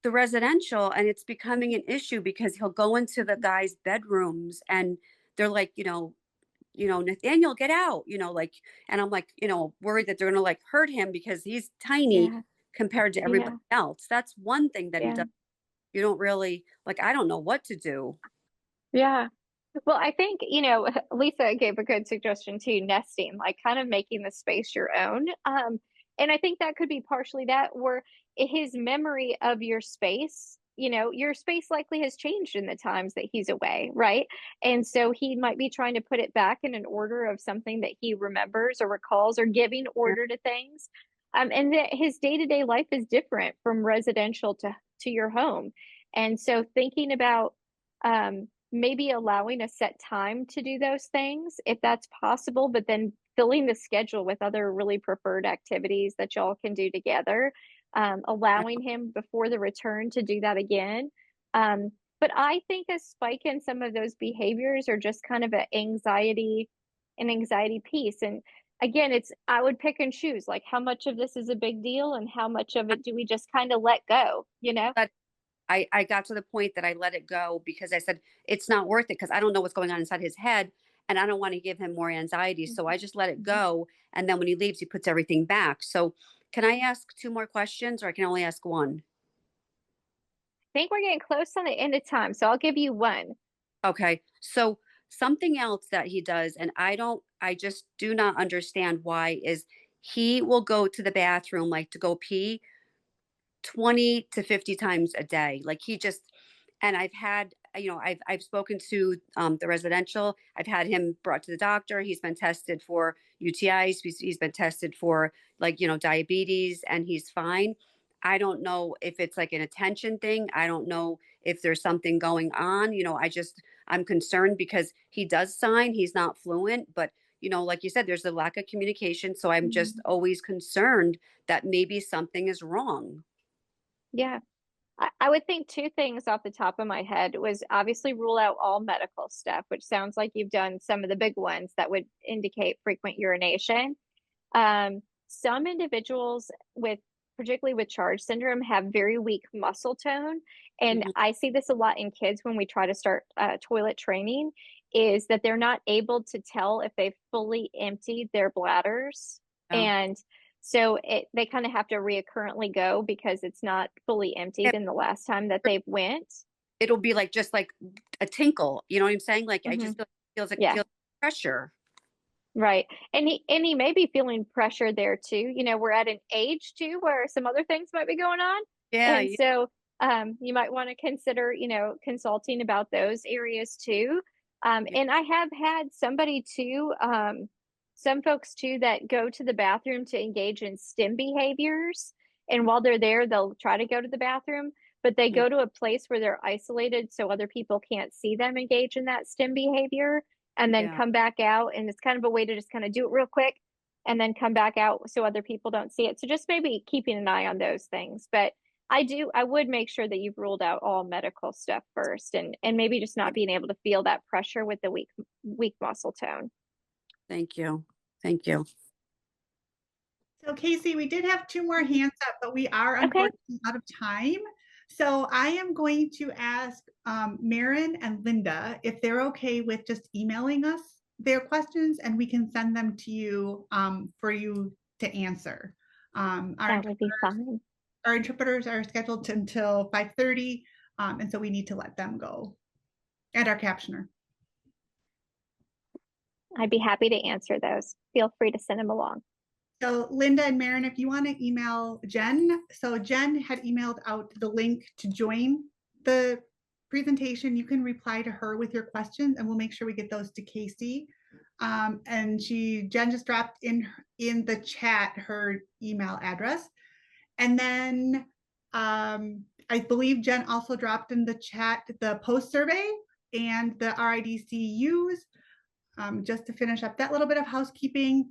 the residential, and it's becoming an issue because he'll go into the Mhm. guys' bedrooms and they're like, Nathaniel, get out, like, and I'm like, worried that they're gonna like hurt him because he's tiny Yeah. compared to everybody Yeah. else. That's one thing that he Yeah. does. You don't really like, I don't know what to do. Yeah. Well, I think, Lisa gave a good suggestion too, nesting, like kind of making the space your own. And I think that could be partially that, where his memory of your space likely has changed in the times that he's away, right? And so he might be trying to put it back in an order of something that he remembers or recalls, or giving Yeah. order to things. And that his day-to-day life is different from residential to your home. And so thinking about, maybe allowing a set time to do those things if that's possible, but then filling the schedule with other really preferred activities that y'all can do together, allowing him before the return to do that again. But I think a spike in some of those behaviors are just kind of an anxiety piece. And again, I would pick and choose, like how much of this is a big deal and how much of it do we just kind of let go, you know? But I got to the point that I let it go because I said it's not worth it because I don't know what's going on inside his head and I don't want to give him more anxiety. So I just let it Mhm. go. And then when he leaves, he puts everything back. So can I ask two more questions, or I can only ask one? Think we're getting close on the end of time, so I'll give you one. Okay. So something else that he does, and I just do not understand why, is he will go to the bathroom like to go pee 20 to 50 times a day. Like he just, and I've had, I've spoken to the residential. I've had him brought to the doctor. He's been tested for UTIs. He's been tested for like, diabetes, and he's fine. I don't know if it's like an attention thing. I don't know if there's something going on. I'm concerned because he does sign. He's not fluent, but like you said, there's a lack of communication. So I'm just Mhm. always concerned that maybe something is wrong. Yeah. I would think two things off the top of my head was obviously rule out all medical stuff, which sounds like you've done some of the big ones that would indicate frequent urination. Some individuals particularly with charge syndrome, have very weak muscle tone. And Mhm. I see this a lot in kids when we try to start toilet training, is that they're not able to tell if they've fully emptied their bladders. Oh. And so they kind of have to reoccurrently go because it's not fully emptied in the last time that they've went. It'll be like just like a tinkle. You know what I'm saying? Like I Hmm. just Yeah. feels pressure. Right. And he may be feeling pressure there too. We're at an age too where some other things might be going on. Yeah, And yeah, so you might want to consider, consulting about those areas too. yeah. And I have had somebody too, some folks too that go to the bathroom to engage in STEM behaviors. And while they're there, they'll try to go to the bathroom, but they Mm, go to a place where they're isolated so other people can't see them engage in that STEM behavior, and then yeah. come back out. And it's kind of a way to just kind of do it real quick and then come back out so other people don't see it. So just maybe keeping an eye on those things. But I would make sure that you've ruled out all medical stuff first, and maybe just not being able to feel that pressure with the weak muscle tone. Thank you. Thank you. So Kasee, we did have 2 more hands up, but we are Okay. unfortunately out of time. So I am going to ask Maren and Linda if they're okay with just emailing us their questions, and we can send them to you for you to answer. That would be fine. Our interpreters are scheduled until 5:30, and so we need to let them go. And our captioner. I'd be happy to answer those. Feel free to send them along. So Linda and Maren, if you want to email Jen, so Jen had emailed out the link to join the presentation. You can reply to her with your questions, and we'll make sure we get those to Kasee. And Jen just dropped in the chat her email address. And then I believe Jen also dropped in the chat the post survey and the RIDCUs. Just to finish up that little bit of housekeeping.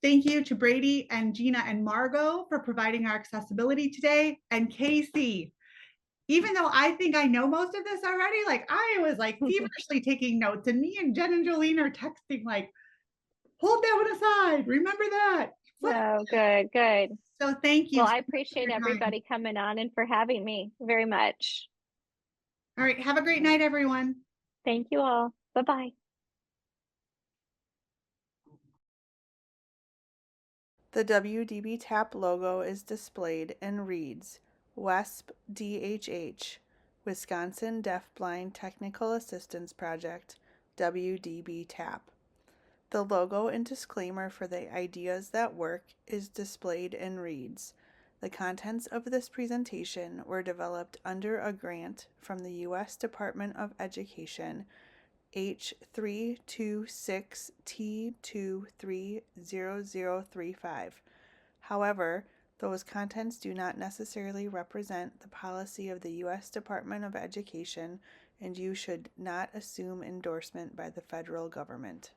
Thank you to Brady and Gina and Margot for providing our accessibility today. And Kasee, even though I think I know most of this already, like I was like feverishly taking notes, and me and Jen and Jolene are texting like, hold that one aside, remember that. Oh, good, good. So thank you. Well, I appreciate everybody coming on and for having me very much. All right, have a great night, everyone. Thank you all. Bye-bye. The WDBTAP logo is displayed and reads WESP DHH, Wisconsin Deafblind Technical Assistance Project, WDBTAP. The logo and disclaimer for the ideas that work is displayed and reads. The contents of this presentation were developed under a grant from the U.S. Department of Education H326T230035. However, those contents do not necessarily represent the policy of the U.S. Department of Education, and you should not assume endorsement by the federal government.